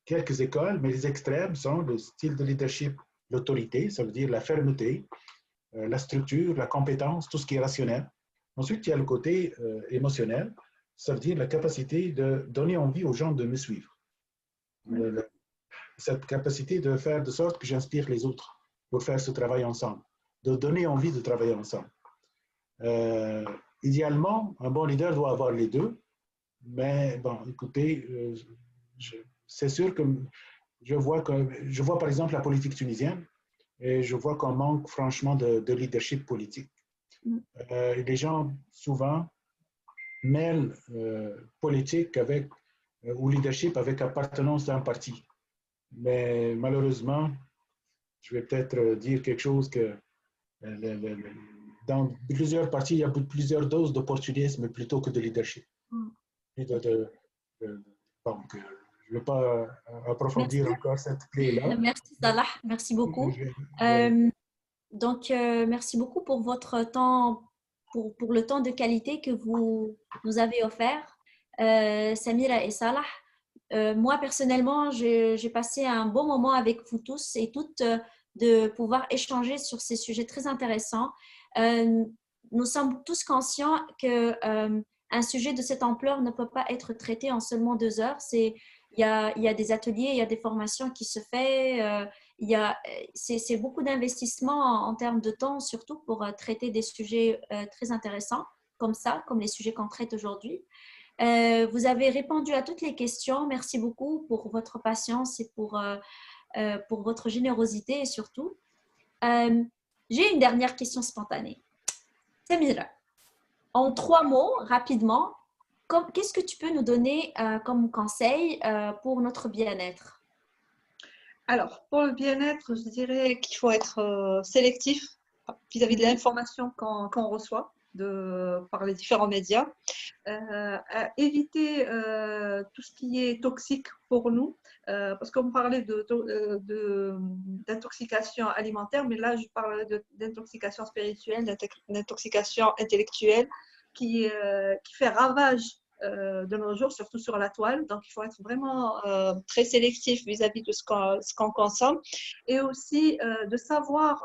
quelques écoles, mais les extrêmes sont le style de leadership, l'autorité, ça veut dire la fermeté, la structure, la compétence, tout ce qui est rationnel. Ensuite, il y a le côté émotionnel, ça veut dire la capacité de donner envie aux gens de me suivre. Cette capacité de faire de sorte que j'inspire les autres pour faire ce travail ensemble, de donner envie de travailler ensemble. Idéalement, un bon leader doit avoir les deux, mais bon, écoutez, c'est sûr que je vois par exemple la politique tunisienne et je vois qu'on manque franchement de leadership politique. Les gens souvent mêlent politique ou leadership avec appartenance à un parti. Mais malheureusement, je vais peut-être dire quelque chose que dans plusieurs partis, il y a plusieurs doses d'opportunisme plutôt que de leadership. Donc, je ne vais pas approfondir encore cette clé-là. Merci Salah, merci beaucoup. Donc, merci beaucoup pour votre temps pour le temps de qualité que vous nous avez offert, Samira et Salah. Moi, personnellement, j'ai passé un bon moment avec vous tous et toutes de pouvoir échanger sur ces sujets très intéressants. Nous sommes tous conscients que un sujet de cette ampleur ne peut pas être traité en seulement 2 heures. Il y a des ateliers, il y a des formations qui se font. C'est beaucoup d'investissement en termes de temps, surtout pour traiter des sujets très intéressants comme ça, comme les sujets qu'on traite aujourd'hui. Vous avez répondu à toutes les questions. Merci beaucoup pour votre patience et pour votre générosité et surtout. J'ai une dernière question spontanée. Samira, en 3 mots, rapidement, qu'est-ce que tu peux nous donner comme conseil pour notre bien-être? Alors, pour le bien-être, je dirais qu'il faut être sélectif vis-à-vis de l'information qu'on reçoit par les différents médias. Éviter tout ce qui est toxique pour nous, parce qu'on parlait d'intoxication alimentaire, mais là, je parle d'intoxication spirituelle, d'intoxication intellectuelle qui fait ravage de nos jours, surtout sur la toile. Donc, il faut être vraiment très sélectif vis-à-vis de ce qu'on consomme et aussi de savoir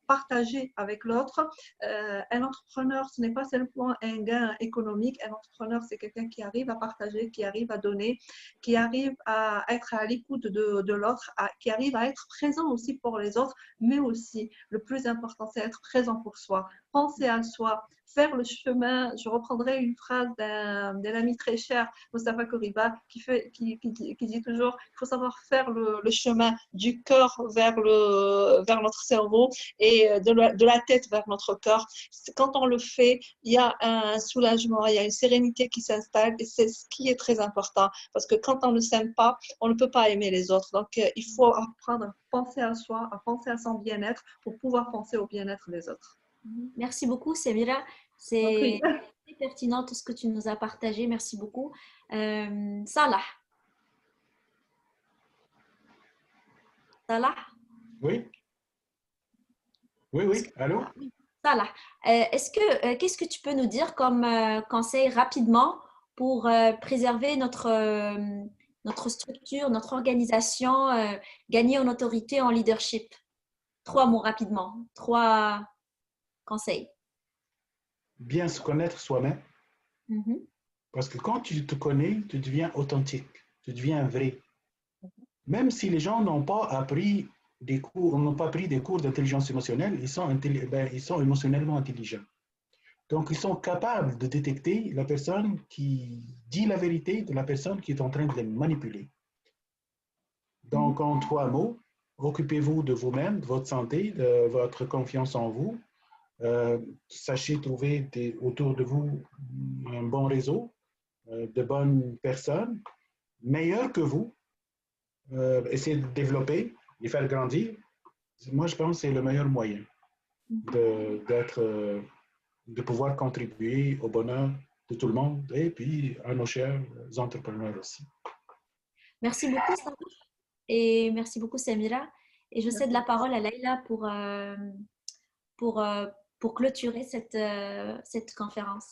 partager avec l'autre. Un entrepreneur, ce n'est pas seulement un gain économique. Un entrepreneur, c'est quelqu'un qui arrive à partager, qui arrive à donner, qui arrive à être à l'écoute de l'autre, qui arrive à être présent aussi pour les autres, mais aussi, le plus important, c'est être présent pour soi. Penser à soi, faire le chemin. Je reprendrai une phrase d'un ami très cher, Mostafa Koriba, qui dit toujours qu'il faut savoir faire le chemin du cœur vers notre cerveau et de la tête vers notre corps. Quand on le fait, il y a un soulagement, il y a une sérénité qui s'installe et c'est ce qui est très important parce que quand on ne s'aime pas, on ne peut pas aimer les autres. Donc, il faut apprendre à penser à soi, à penser à son bien-être pour pouvoir penser au bien-être des autres. Merci beaucoup, Samira. C'est très pertinent tout ce que tu nous as partagé. Merci beaucoup. Salah. Salah? Oui, oui, allô? Salah, qu'est-ce que tu peux nous dire comme conseil rapidement pour préserver notre structure, notre organisation, gagner en autorité, en leadership? 3 mots rapidement, 3 conseils. Bien se connaître soi-même, parce que quand tu te connais, tu deviens authentique, tu deviens vrai. Même si les gens n'ont pas appris des cours, n'ont pas pris des cours d'intelligence émotionnelle, ils sont émotionnellement intelligents. Donc, ils sont capables de détecter la personne qui dit la vérité de la personne qui est en train de les manipuler. Donc, en 3 mots, occupez-vous de vous-même, de votre santé, de votre confiance en vous. Sachez trouver autour de vous un bon réseau, de bonnes personnes, meilleures que vous. Essayez de développer, les faire grandir. Moi, je pense que c'est le meilleur moyen de pouvoir contribuer au bonheur de tout le monde et puis à nos chers entrepreneurs aussi. Merci beaucoup, Samira. Et merci beaucoup, Samira. Et je cède la parole à Laïla pour clôturer cette conférence.